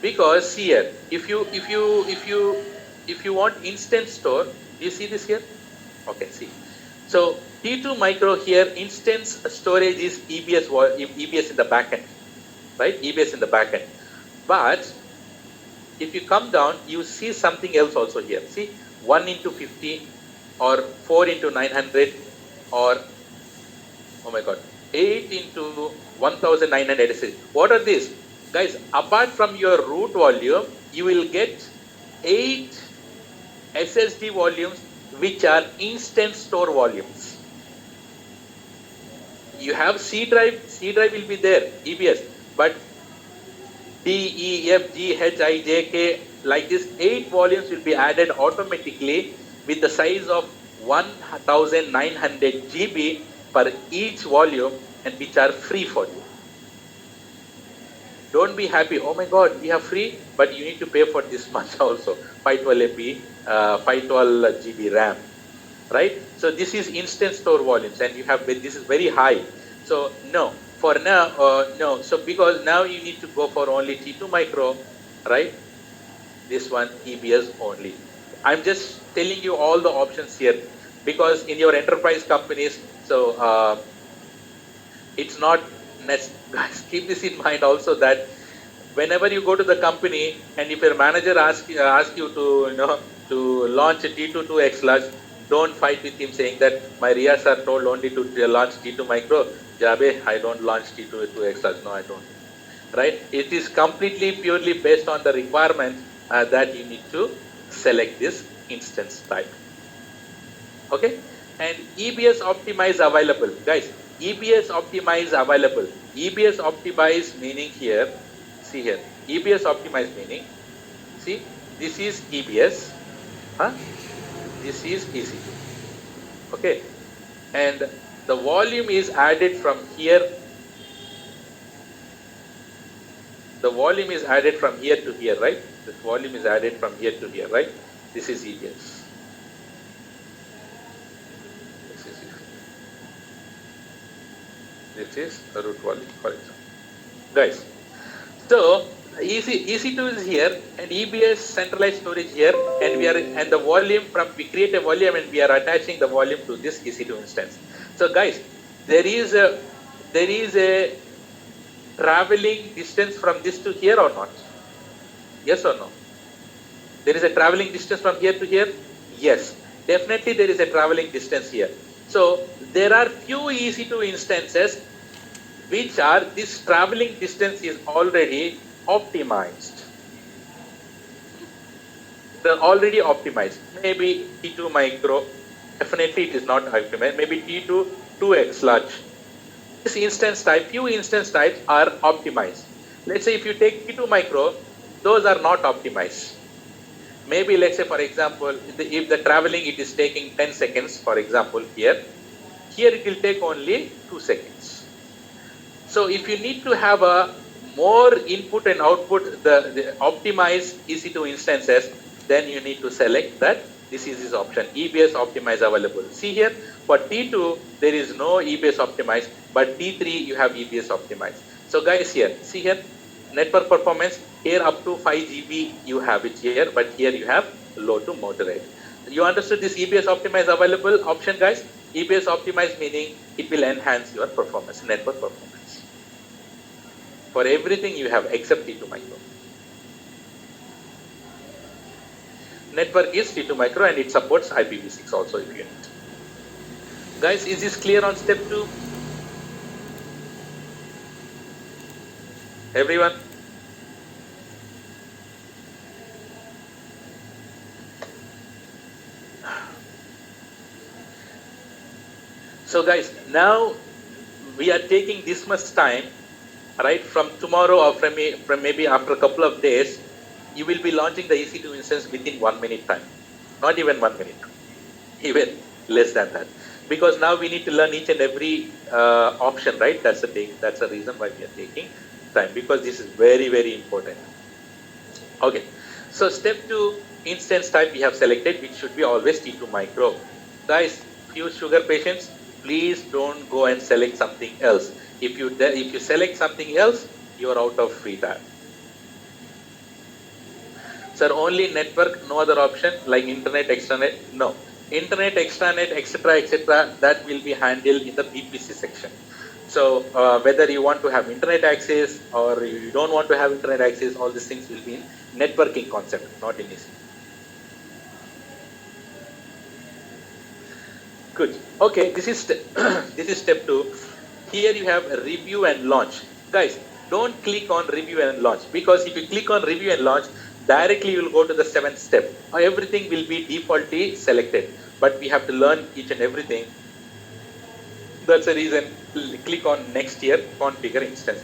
Because here, if you want instant store, do you see this here? Okay, see. So T2 micro here, instance storage is EBS in the backend, right? EBS in the backend. But if you come down, you see something else also here. See, 1 into 50 or 4 into 900 or, oh my God, 8 into 1986. What are these? Guys, apart from your root volume, you will get 8 SSD volumes which are instant store volumes. You have C drive will be there, EBS, but D, E, F, G, H, I, J, K, like this 8 volumes will be added automatically with the size of 1900 GB per each volume, and which are free for you. Don't be happy, oh my God, we have free, but you need to pay for this much also, 512 MB, 512 GB RAM, right? So this is instant store volumes, and you have, this is very high. So no, for now, no. So because now you need to go for only T2 micro, right? This one EBS only. I'm just telling you all the options here, because in your enterprise companies, so it's not necessary. Guys, keep this in mind also, that whenever you go to the company and if your manager asks you to to launch a T2 2X large, don't fight with him saying that my RIA sir told only to launch T2 micro. Jabe, I don't launch T2 2X large. No, I don't. Right? It is completely purely based on the requirement that you need to select this instance type. Okay? And EBS optimize available. Guys, EBS optimize available. EBS optimize meaning here, see here, EBS optimize meaning, see, this is EBS, this is EC2, okay, and the volume is added from here, the volume is added from here to here, right? This volume is added from here to here, right? This is EBS. This is a root volume, for example. Guys, so EC2 is here and EBS centralized storage here, and the volume we create a volume and we are attaching the volume to this EC2 instance. So guys, there is a traveling distance from this to here or not? Yes or no? There is a traveling distance from here to here? Yes, definitely there is a traveling distance here. So there are few EC2 instances which are, this traveling distance is already optimized. They're already optimized. Maybe T2 micro, definitely it is not optimized. Maybe T2 2X large. This instance type, few instance types are optimized. Let's say if you take T2 micro, those are not optimized. Maybe let's say, for example, if the traveling it is taking 10 seconds, for example, here, Here it will take only 2 seconds. So if you need to have a more input and output, the optimized EC2 instances, then you need to select that. This is this option, EBS optimize available. See here, for T2, there is no EBS optimize, but T3, you have EBS optimize. So guys here, see here, network performance, here up to 5 GB, you have it here, but here you have low to moderate. You understood this EBS optimize available option, guys? EBS optimize meaning it will enhance your performance, network performance. For everything you have except T2 micro. Network is T2 micro and it supports IPv6 also if you need. Guys, is this clear on step 2? Everyone? So guys, now we are taking this much time, right? From tomorrow or from maybe after a couple of days, you will be launching the EC2 instance within 1 minute time. Not even 1 minute, even less than that. Because now we need to learn each and every option, right? That's the reason why we are taking time, because this is very, very important. Okay, so step 2, instance type we have selected, which should be always T2 micro. Guys, few sugar patients, please don't go and select something else. If you select something else, you are out of free time. Sir, only network, no other option like internet, extranet? No. Internet, extranet, etc., that will be handled in the VPC section. So whether you want to have internet access or you don't want to have internet access, all these things will be in networking concept, not in EC. Good. Okay, this is step 2. Here you have a review and launch. Guys, don't click on review and launch, because if you click on review and launch, directly you will go to the 7th step. Everything will be defaultly selected, but we have to learn each and everything. That's the reason. Click on next here, configure instance.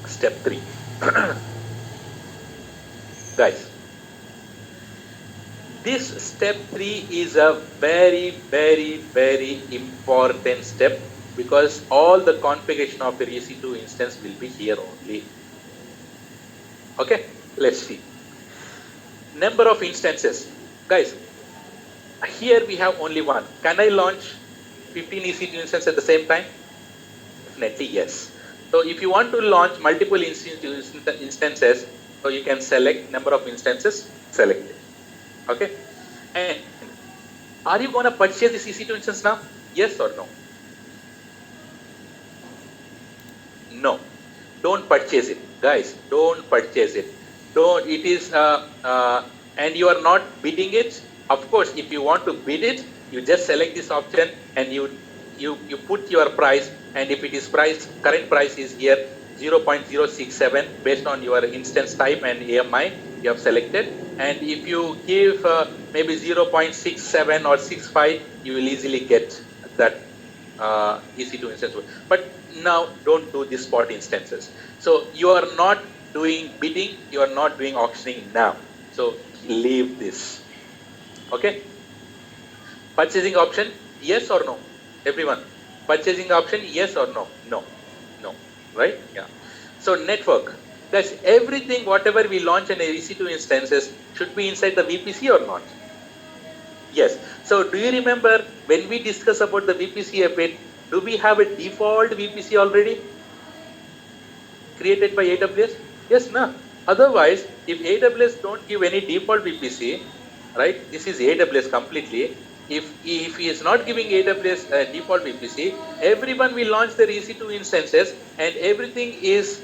Step 3. Guys, this step 3 is a very, very, very important step, because all the configuration of your EC2 instance will be here only. Okay, let's see. Number of instances. Guys, here we have only one. Can I launch 15 EC2 instances at the same time? Definitely yes. So if you want to launch multiple instances, so you can select number of instances, select it. Okay. And are you going to purchase this EC2 instance now? Yes or no? No. Don't purchase it. Guys, don't purchase it. Don't. It is, and you are not bidding it. Of course, if you want to bid it, you just select this option and you put your price, and if it is current price is here 0.067 based on your instance type and AMI you have selected, and if you give maybe 0.67 or 65, you will easily get that EC2 instance. But now don't do this spot instances. So you are not doing bidding, you are not doing auctioning now. So leave this. Okay. Purchasing option, yes or no? Everyone. Purchasing option, yes or no? No. No. Right? Yeah. So network. That's everything, whatever we launch in EC2 instances should be inside the VPC or not? Yes. So do you remember when we discuss about the VPC a bit, do we have a default VPC already created by AWS? Yes, no. Otherwise, if AWS don't give any default VPC, right? This is AWS completely. If he is not giving AWS a default VPC, everyone will launch their EC2 instances, and everything is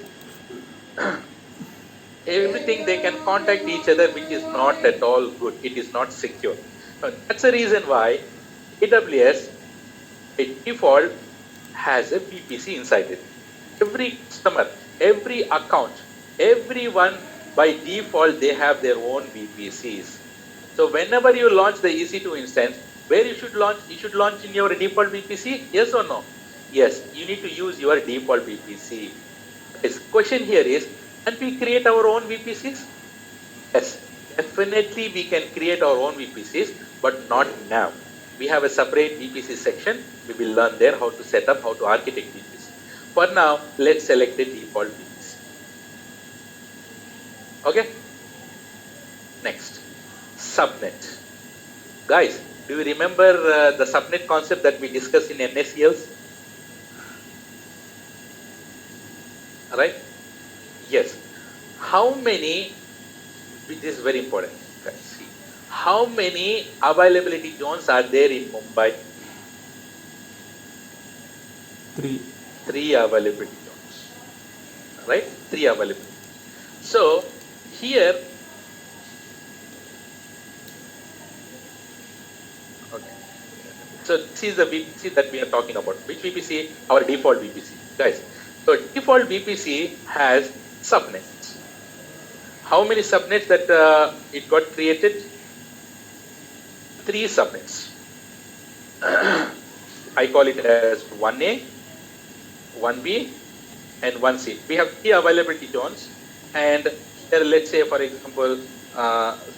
everything they can contact each other, which is not at all good. It is not secure. That's the reason why AWS by default has a VPC inside it. Every customer, every account, everyone by default they have their own VPCs. So whenever you launch the EC2 instance, where you should launch? You should launch in your default VPC, yes or no? Yes, you need to use your default VPC. This question here is, can we create our own VPCs? Yes, definitely we can create our own VPCs, but not now. we have a separate VPC section. We will learn there how to set up, how to architect VPC. For now, let's select the default VPC. Okay. Next, subnet. Guys, do you remember the subnet concept that we discussed in NACLs? Right? Yes. How many, which is very important, guys, see, how many availability zones are there in Mumbai? 3. 3 availability zones. Right? 3 availability. So, here, okay. So, this is the VPC that we are talking about. Which VPC? Our default VPC. Guys, so default VPC has subnets. How many subnets that it got created? 3 subnets. I call it as 1A, 1B, and 1C. We have 3 availability zones, and here let's say, for example,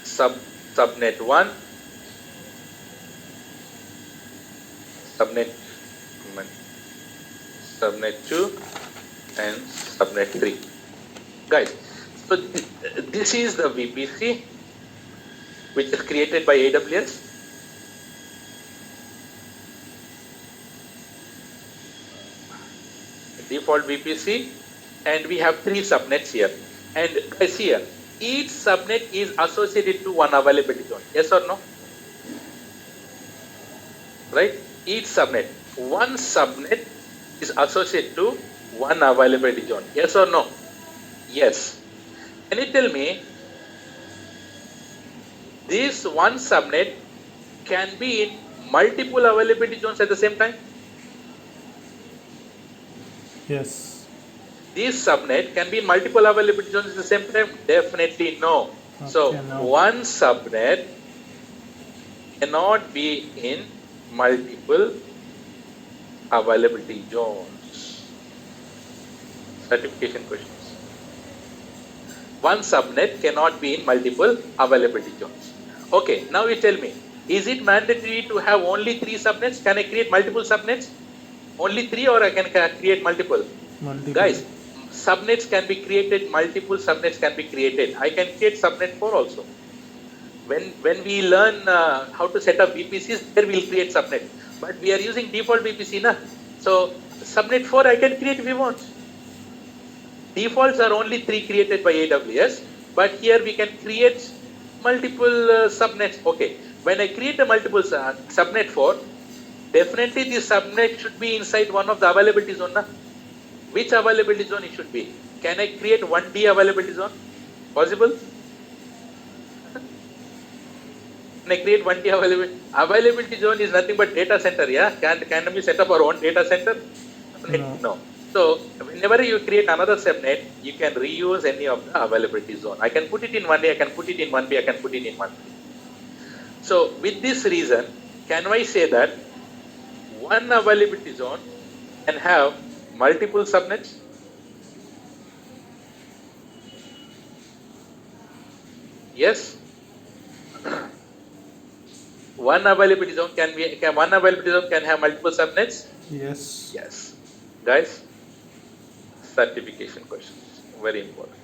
subnet 1, subnet 2, and subnet 3. Guys, so this is the VPC which is created by AWS. Default VPC, and we have 3 subnets here. And guys, here, each subnet is associated to one availability zone. Yes or no? Right? Each subnet. One subnet is associated to one availability zone. Yes or no? Yes. Can you tell me, this one subnet can be in multiple availability zones at the same time? Yes. This subnet can be in multiple availability zones at the same time? Definitely no. Okay, So, no. one subnet cannot be in multiple availability zones. Certification questions. One subnet cannot be in multiple availability zones. Okay, now you tell me, is it mandatory to have only 3 subnets? Can I create multiple subnets? Only 3, or I can create multiple? Multiple. Guys, subnets can be created, multiple subnets can be created. I can create subnet 4 also. When we learn how to set up VPCs, there we'll create subnet. But we are using default VPC, na? So subnet 4 I can create if we want. Defaults are only 3 created by AWS, but here we can create multiple subnets. Okay, when I create a multiple subnet 4, definitely this subnet should be inside one of the availability zone, na? Which availability zone it should be? Can I create 1D availability zone? Possible? Can I create 1D availability? Availability zone is nothing but data center, yeah? Can we set up our own data center? No. So, whenever you create another subnet, you can reuse any of the availability zone. I can put it in 1A, I can put it in 1B, I can put it in 1B. So, with this reason, can I say that one availability zone can have multiple subnets? Yes? One availability zone can have multiple subnets? Yes. Yes. Guys, certification questions, very important.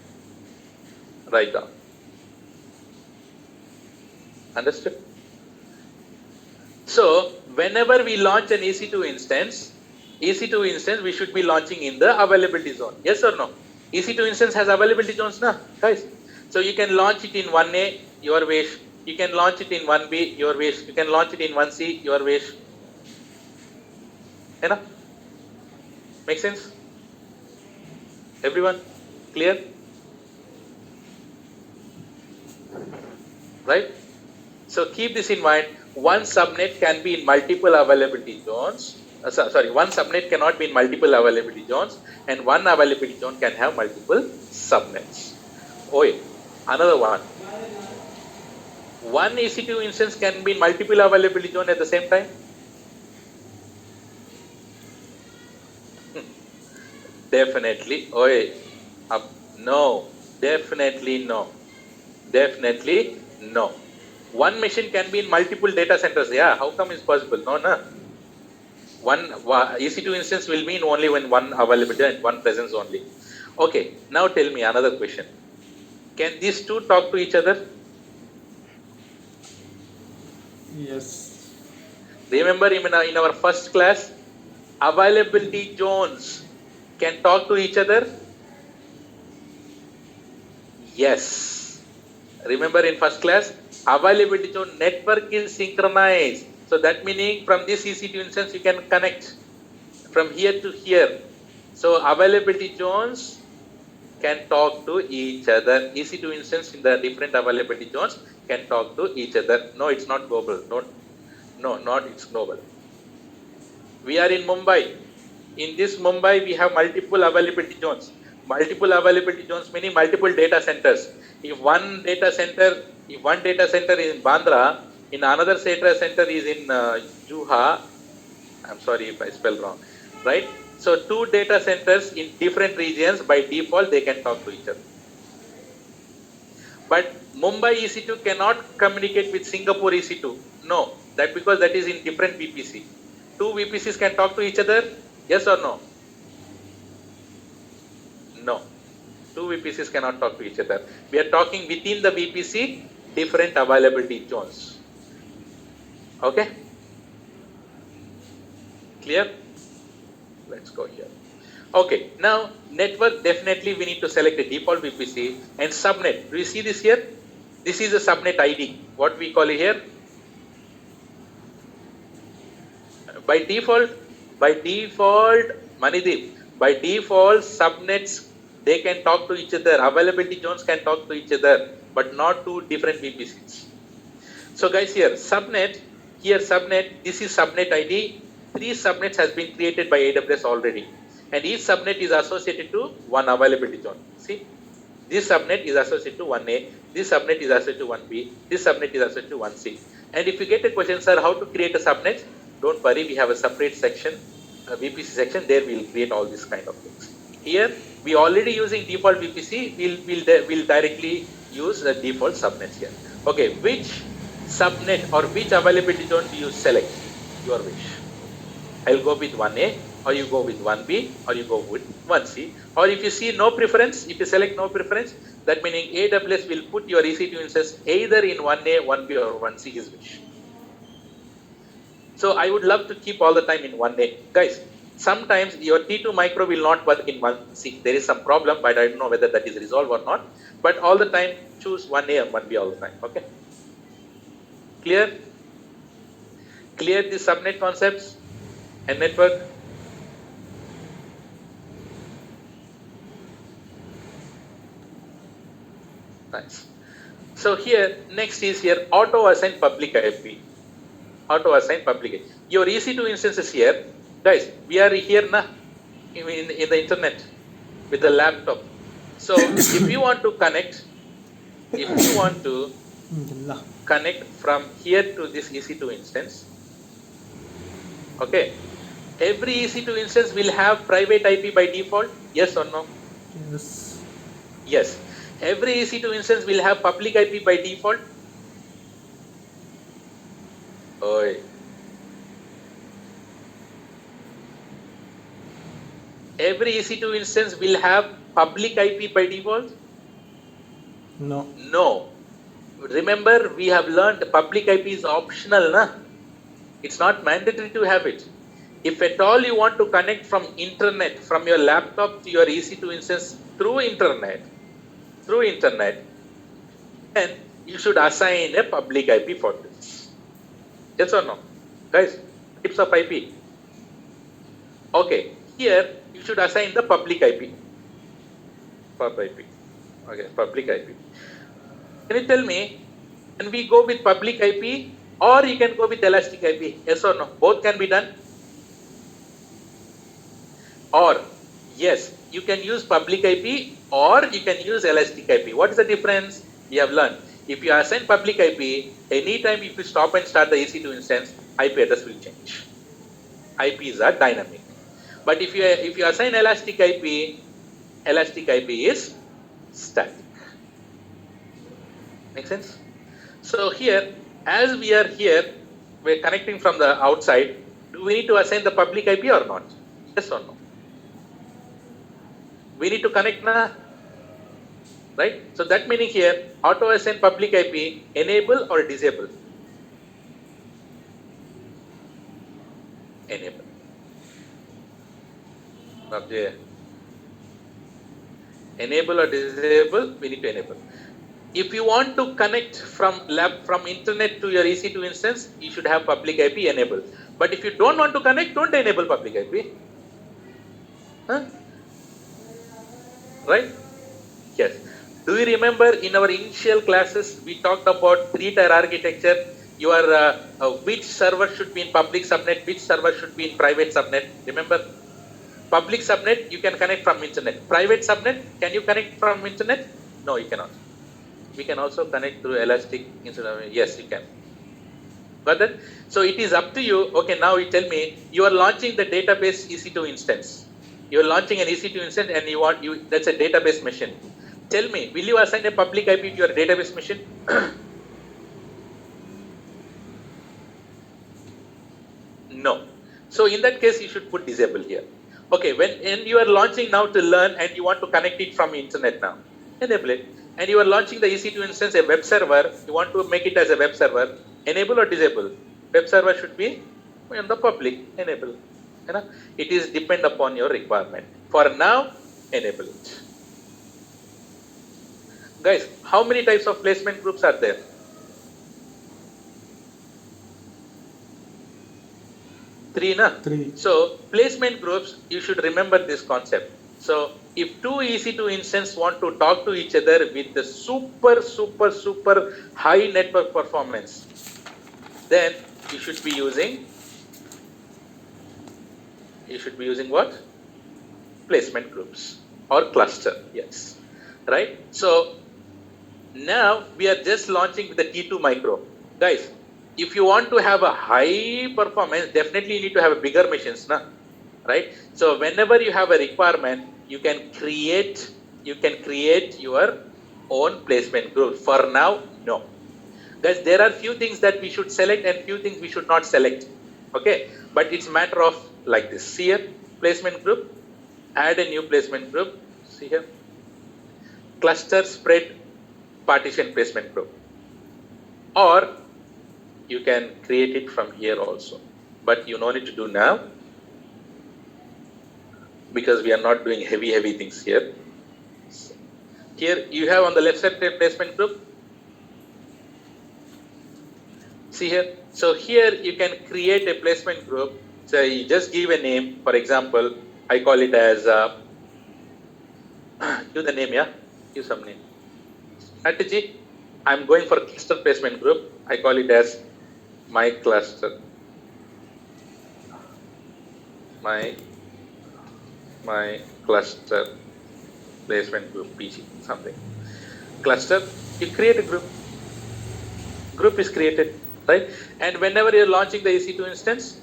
Write down. Understood? So, whenever we launch an EC2 instance, we should be launching in the availability zone. Yes or no? EC2 instance has availability zones, na, guys? So, you can launch it in 1A, your wish. You can launch it in 1B, your wish. You can launch it in 1C, your wish. You know? Make sense? Everyone? Clear? Right? So keep this in mind. One subnet can be in multiple availability zones. One subnet cannot be in multiple availability zones, and one availability zone can have multiple subnets. Another one. One EC2 instance can be in multiple availability zone at the same time. Definitely. No. Definitely no. Definitely no. One machine can be in multiple data centers. Yeah, how come it's possible? No, no. One EC2 instance will mean only when one availability and one presence only. Okay, now tell me another question. Can these two talk to each other? Yes. Remember in our first class, availability zones can talk to each other? Yes. Remember in first class, availability zone network is synchronized. So that meaning from this EC2 instance you can connect from here to here. So availability zones can talk to each other. EC2 instance in the different availability zones can talk to each other. No, it's not global. Not it's global. We are in Mumbai. In this Mumbai, we have multiple availability zones. Multiple availability zones meaning multiple data centers. If one data center is in Bandra, in another data center is in Juha. I'm sorry if I spell wrong, right? So two data centers in different regions, by default, they can talk to each other. But Mumbai EC2 cannot communicate with Singapore EC2. No, that because that is in different VPC. Two VPCs can talk to each other, yes or no? No. Two VPCs cannot talk to each other. We are talking within the VPC, different availability zones. Okay? Clear? Let's go here. Okay, now network, definitely we need to select a default VPC and subnet. Do you see this here? This is a subnet ID. What we call it here? By default, Manideep, by default subnets, they can talk to each other. Availability zones can talk to each other, but not two different VPCs. So guys, here subnet, this is subnet ID. 3 subnets has been created by AWS already. And each subnet is associated to one availability zone. See, this subnet is associated to 1A, this subnet is associated to 1B, this subnet is associated to 1C. And if you get a question, sir, how to create a subnet? Don't worry, we have a separate section, a VPC section, there we'll create all these kind of things. Here, we already using default VPC, we'll directly use the default subnets here. Okay, which subnet or which availability zone do you select? Your wish. I'll go with 1A, or you go with 1B, or you go with 1C. Or if you see no preference, if you select no preference, that meaning AWS will put your EC2 instance either in 1A, 1B, or 1C, his wish. So I would love to keep all the time in 1A. Guys, sometimes your T2 micro will not work in 1C. There is some problem, but I don't know whether that is resolved or not. But all the time, choose 1A and 1B all the time. Okay? Clear? Clear the subnet concepts and network? Nice. So here, next is here, auto assign public IP. Auto assign public IP. Your EC2 instance is here. Guys, we are here na, in the internet with the laptop. So if you want to connect, connect from here to this EC2 instance, okay, every EC2 instance will have private IP by default, yes or no? Yes. Yes. Every EC2 instance will have public IP by default. Oi. Every EC2 instance will have public IP by default? No. No. Remember, we have learned public IP is optional, na? It's not mandatory to have it. If at all you want to connect from internet, from your laptop to your EC2 instance through internet, then you should assign a public IP for this. Yes or no? Guys, tips of IP. Okay, here you should assign the public IP. Okay, public IP. Can you tell me, can we go with public IP or you can go with elastic IP? Yes or no? Both can be done. Or, yes, you can use public IP or you can use elastic IP. What is the difference? We have learned. If you assign public IP, anytime if you stop and start the EC2 instance, IP address will change. IPs are dynamic. But if you assign elastic IP is static. Make sense? So here, as we are here, we're connecting from the outside. Do we need to assign the public IP or not? Yes or no? We need to connect now, right? So that meaning here, auto assign public IP, enable or disable? Enable. Okay. Enable or disable, we need to enable. If you want to connect from internet to your EC2 instance, you should have public IP enabled. But if you don't want to connect, don't enable public IP. Huh? Right? Yes. Do you remember in our initial classes, we talked about 3-tier architecture? Your which server should be in public subnet, which server should be in private subnet? Remember? Public subnet, you can connect from internet. Private subnet, can you connect from internet? No, you cannot. We can also connect through Elastic instead of, yes, you can. Got that? So it is up to you. Okay, now you tell me, you are launching the database EC2 instance. You are launching an EC2 instance and that's a database machine. Tell me, will you assign a public IP to your database machine? No. So in that case, you should put disable here. Okay, when you are launching now to learn and you want to connect it from internet now, enable it. And you are launching the EC2 instance, a web server, you want to make it as a web server, enable or disable? Web server should be on the public, enable. You know? It is depend upon your requirement. For now, enable it. Guys, how many types of placement groups are there? 3, na? 3. So placement groups, you should remember this concept. So if two EC2 instances want to talk to each other with the super high network performance, then you should be using what? Placement groups or cluster, yes, right? So now we are just launching the T2 micro. Guys, if you want to have a high performance, definitely you need to have a bigger machines, na? Right? So whenever you have a requirement, you can create your own placement group. For now, no. Guys, there are few things that we should select and few things we should not select. Okay, but it's a matter of like this. See here, placement group, add a new placement group. See here, cluster spread partition placement group, or you can create it from here also, but you no need to do now because we are not doing heavy things here. Here you have on the left side placement group. See here, so here you can create a placement group. So you just give a name. For example, I call it as give the name, yeah, give some name. Strategy, I'm going for cluster placement group. I call it as my cluster, my cluster placement group, PG, something. Cluster, you create a group. Group is created, right? And whenever you're launching the EC2 instance,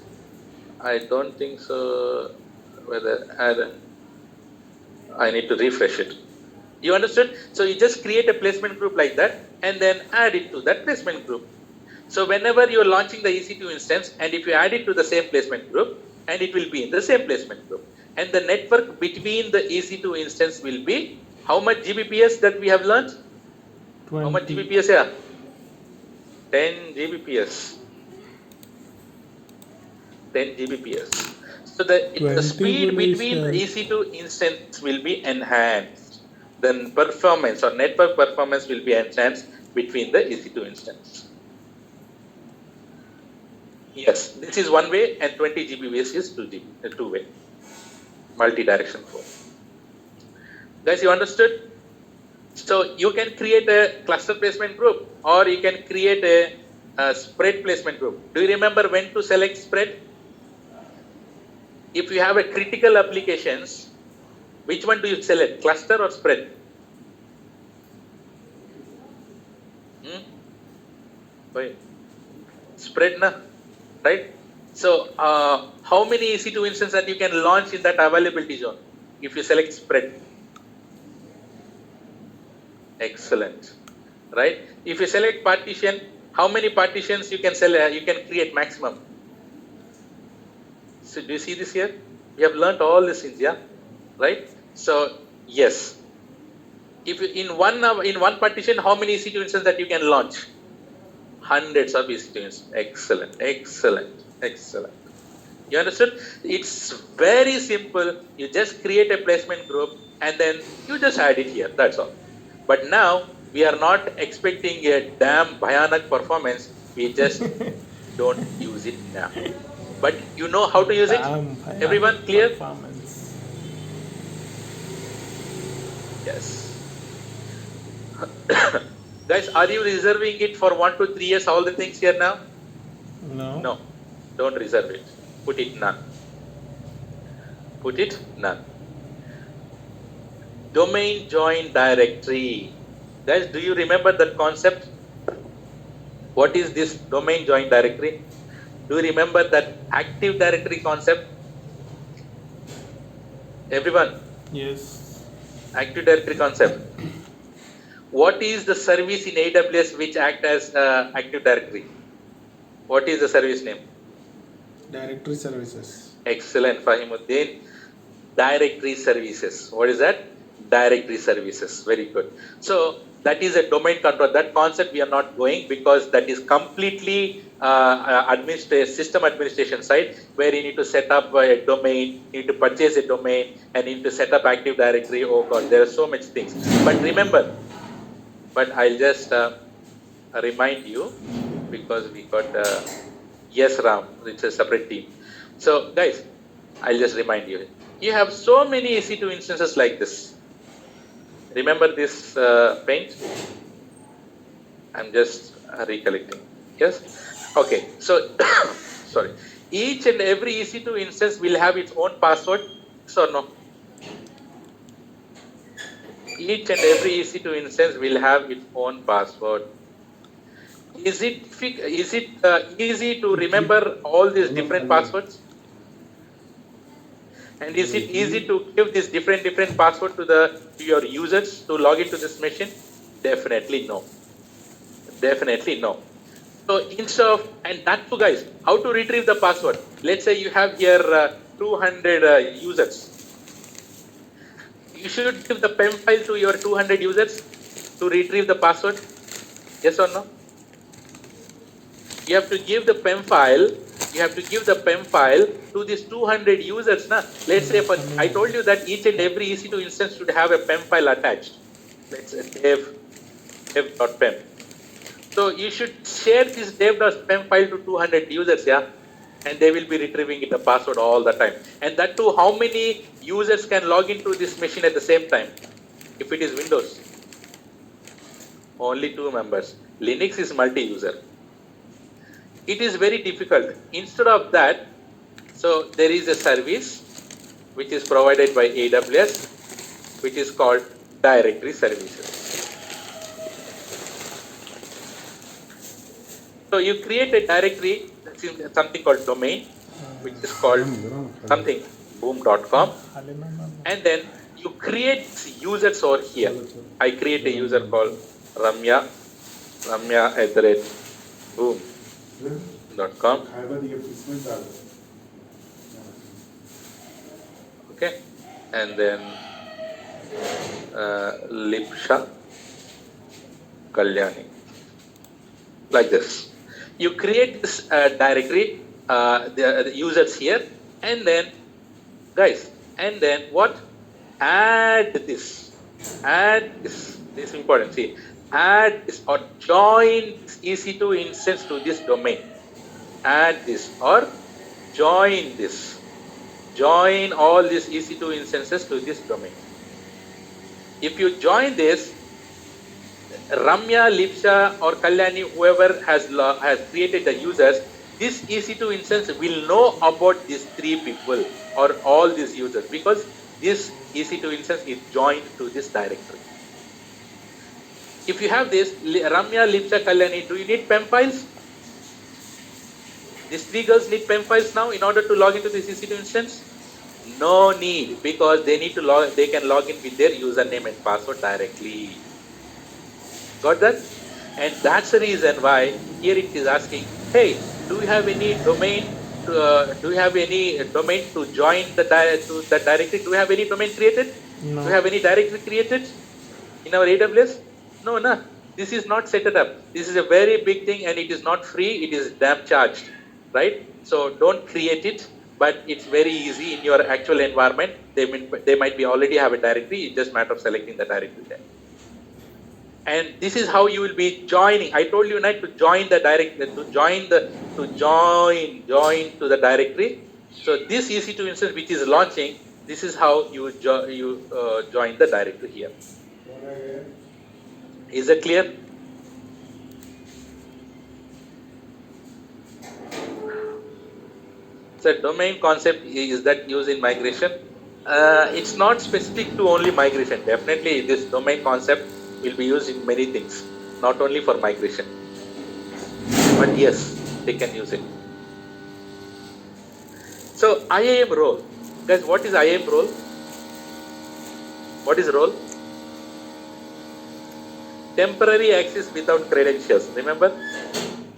I don't think so, whether I need to refresh it. You understood? So you just create a placement group like that and then add it to that placement group. So whenever you're launching the EC2 instance, and if you add it to the same placement group, and it will be in the same placement group. And the network between the EC2 instance will be how much Gbps that we have learned? 20. How much Gbps? Yeah, 10 Gbps. 10 Gbps. So the speed between the EC2 instance will be enhanced. Then performance or network performance will be enhanced between the EC2 instance. Yes, this is one way, and 20 Gbps is two-way, multi-direction flow. Guys, you understood? So you can create a cluster placement group, or you can create a spread placement group. Do you remember when to select spread? If you have a critical applications, which one do you select, cluster or spread? Wait. Spread, na? Right? So, how many EC2 instances that you can launch in that availability zone if you select spread? Excellent. Right? If you select partition, How many partitions you can you can create maximum? So do you see this here? We have learned all these things, yeah, right? So yes, if you, in one partition, how many EC2 instances that you can launch? Hundreds of EC2 instances. Excellent, excellent, excellent. You understood? It's very simple. You just create a placement group and then you just add it here. That's all. But now we are not expecting a damn bhayanak performance. We just don't use it now. But you know how to use it? Everyone clear? Performance. Yes. Guys, are you reserving it for 1 to 3 years, all the things here now? No. No. Don't reserve it. Put it none. Put it none. Domain join directory. Guys, do you remember that concept? What is this domain join directory? Do you remember that Active Directory concept? Everyone? Yes. Active Directory concept. What is the service in AWS which act as Active Directory? What is the service name? Directory services. Excellent, Fahimuddin. Directory services. What is that? Directory services. Very good. So that is a domain control. That concept we are not going because that is completely system administration side where you need to set up a domain, you need to purchase a domain, and you need to set up Active Directory. Oh God, there are so many things. But remember, I'll just remind you because we got yes, Ram. It's a separate team. So guys, I'll just remind you. You have so many EC2 instances like this. Remember this paint? I'm just recollecting. Yes? Okay. So, sorry. Each and every EC2 instance will have its own password. Yes or no? Each and every EC2 instance will have its own password. Is it easy to remember all these different passwords? And is it easy to give this different password to your users to log into this machine? Definitely no. Definitely no. So instead of, and that too guys, how to retrieve the password? Let's say you have here 200 users. You should give the PEM file to your 200 users to retrieve the password. Yes or no? You have to give the PEM file. You have to give the PEM file to these 200 users. Na? Let's say, I told you that each and every EC2 instance should have a PEM file attached. Let's say dev.pem. So you should share this dev.pem file to 200 users, yeah, and they will be retrieving the password all the time. And that too, how many users can log into this machine at the same time? If it is Windows, only 2 members. Linux is multi-user. It is very difficult. Instead of that, so there is a service which is provided by AWS, which is called Directory Services. So you create a directory, something called domain, which is called something boom.com, and then you create users over here. I create a user called Ramya @boom.com. Okay, and then Lipsha Kalyani, like this. You create this directory, the users here, and then guys, and then what? Add this. This is important. See, add this or join this EC2 instance to this domain. Add this or join this. Join all these EC2 instances to this domain. If you join this, Ramya, Lipsha or Kalyani, whoever has created the users, this EC2 instance will know about these 3 people or all these users because this EC2 instance is joined to this directory. If you have this, Ramya, Lipsha, Kalyani, do you need PEM files? These 3 girls need PEM files now in order to log into this EC2 instance? No need, because they need to they can log in with their username and password directly. Got that? And that's the reason why here it is asking, hey, do you have any domain? Do you have any domain to join the directory? Do you have any domain created? No. Do you have any directory created in our AWS? No, no. This is not set it up. This is a very big thing, and it is not free. It is damn charged, right? So don't create it. But it's very easy in your actual environment. They might be already have a directory. It's just a matter of selecting the directory there. And this is how you will be joining. I told you not to join the join to the directory. So this EC2 instance which is launching, this is how you join the directory here. Is it clear? So domain concept is that used in migration. It's not specific to only migration. Definitely this domain concept will be used in many things, not only for migration. But yes, they can use it. So IAM role. Guys, what is IAM role? What is role? Temporary access without credentials. Remember?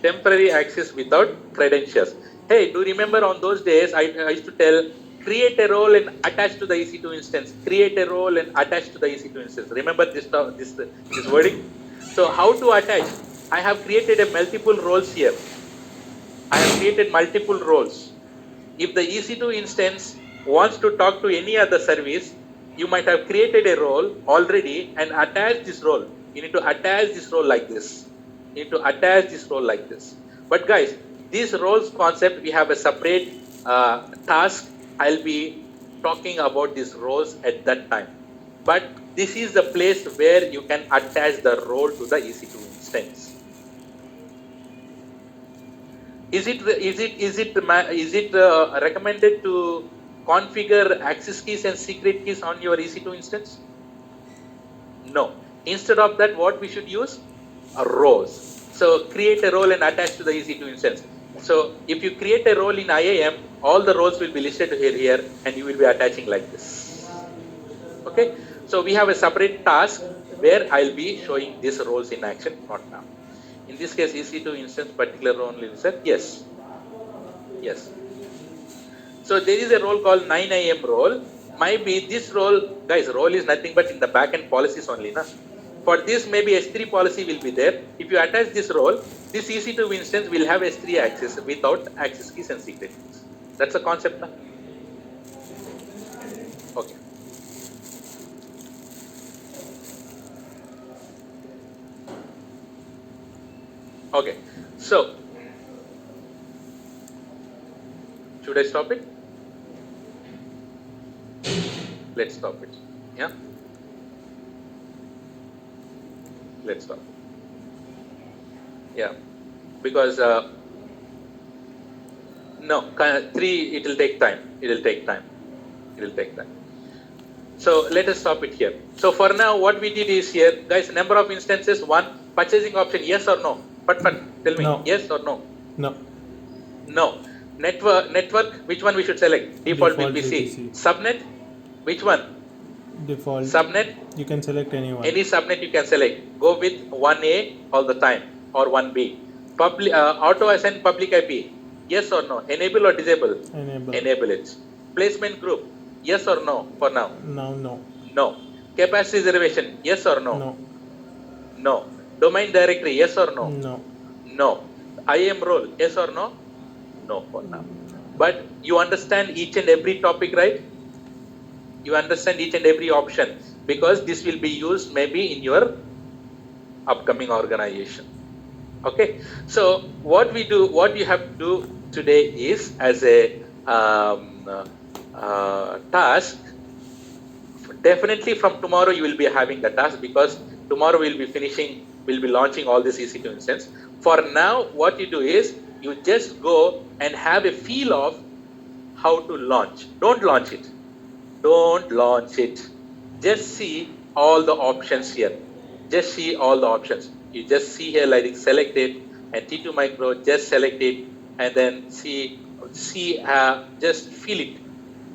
Temporary access without credentials. Hey, do you remember on those days I used to tell, create a role and attach to the EC2 instance. Create a role and attach to the EC2 instance. Remember this wording? So how to attach? I have created a multiple roles here. I have created multiple roles. If the EC2 instance wants to talk to any other service, you might have created a role already and attach this role. You need to attach this role like this. You need to attach this role like this. But guys, this roles concept, we have a separate task. I'll be talking about these roles at that time. But this is the place where you can attach the role to the EC2 instance. Is it recommended to configure access keys and secret keys on your EC2 instance? No. Instead of that, what we should use? Roles. So create a role and attach to the EC2 instance. So if you create a role in IAM, all the roles will be listed here and you will be attaching like this. Okay. So we have a separate task where I'll be showing these roles in action, not now. In this case, EC2 instance particular role insert. Yes. Yes. So there is a role called 9IAM role. Might be this role, guys, role is nothing but in the backend policies only. Na? For this, maybe S3 policy will be there. If you attach this role, this EC2 instance will have S3 access without access keys and secret keys. That's a concept. Na? Okay. Okay. So, should I stop it? Let's stop it. Yeah? Let's stop. Yeah. Because, no, 3, it will take time. It will take time. It will take time. So, let us stop it here. So, for now, what we did is here, guys, number of instances, 1, purchasing option, yes or no? But tell me, no. Yes or no? No. No. Network, which one we should select? Default VPC. Subnet, which one? Default. Subnet, You can select anyone. any subnet you can select. Go with 1A all the time or 1B. Auto assign public IP, yes or no? Enable or disable? Enable. Enable it. Placement group, yes or no for now? Now, no. No. Capacity reservation, yes or no? No. No. Domain directory, yes or no? No. No. IAM role, yes or no? No for now. But you understand each and every topic, right? You understand each and every option because this will be used maybe in your upcoming organization. Okay. So what you have to do today is as a task. Definitely from tomorrow you will be having the task because tomorrow we'll be launching all this EC2 instance. For now, what you do is you just go and have a feel of how to launch. Don't launch it. Don't launch it. Just see all the options here. Just see all the options. You just see here like select it and T2 micro, just select it and then see, just feel it,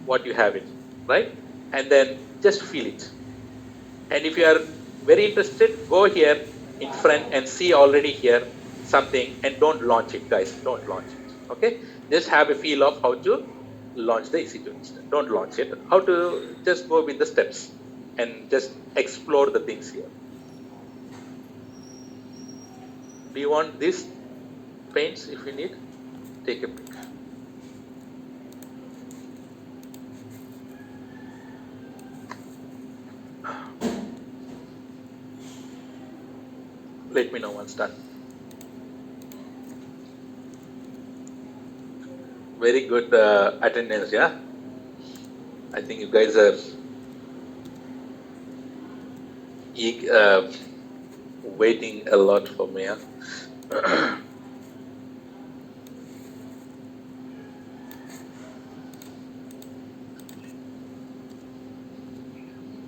what you have it, right? And then just feel it. And if you are very interested, go here in front and see already here something, and don't launch it, guys. Don't launch it. Okay, just have a feel of how to launch the EC2 instance. Don't launch it. How to just go with the steps and just explore the things here. Do you want these paints? If you need, take a pic. Let me know once done. Very good attendance, yeah. I think you guys are waiting a lot for me. Yeah?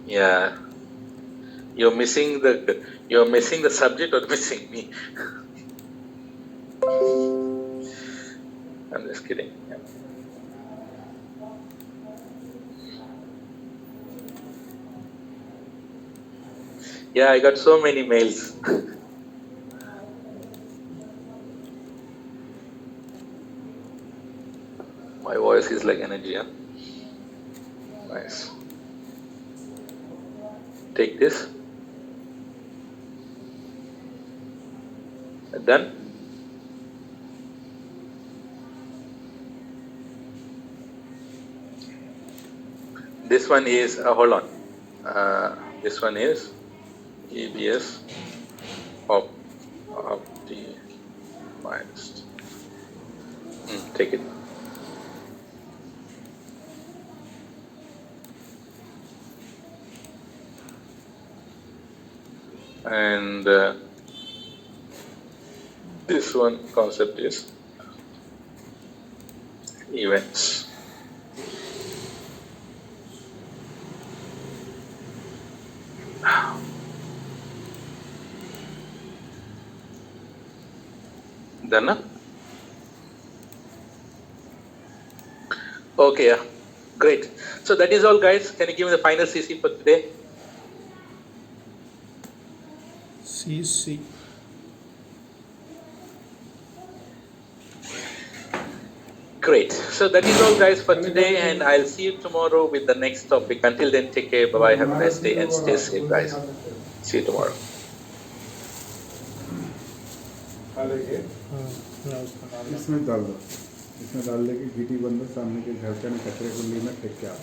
Yeah. You're missing the subject or missing me. I'm just kidding. Yeah. Yeah, I got so many mails. My voice is like energy, yeah? Nice. Take this. Done? This one is, hold on. This one is EBS optimized. Take it. And this one concept is events. Done? Okay, yeah. Great. So that is all, guys. Can you give me the final CC for today? CC. Great. So that is all, guys, for today, and I'll see you tomorrow with the next topic. Until then, take care. Bye-bye. Have a nice day and stay safe, guys. See you tomorrow. इसमें डाल दो, इसमें डाल दे कि गिटी बंदो सामने के घर का कचरे को लेना फेंक के आ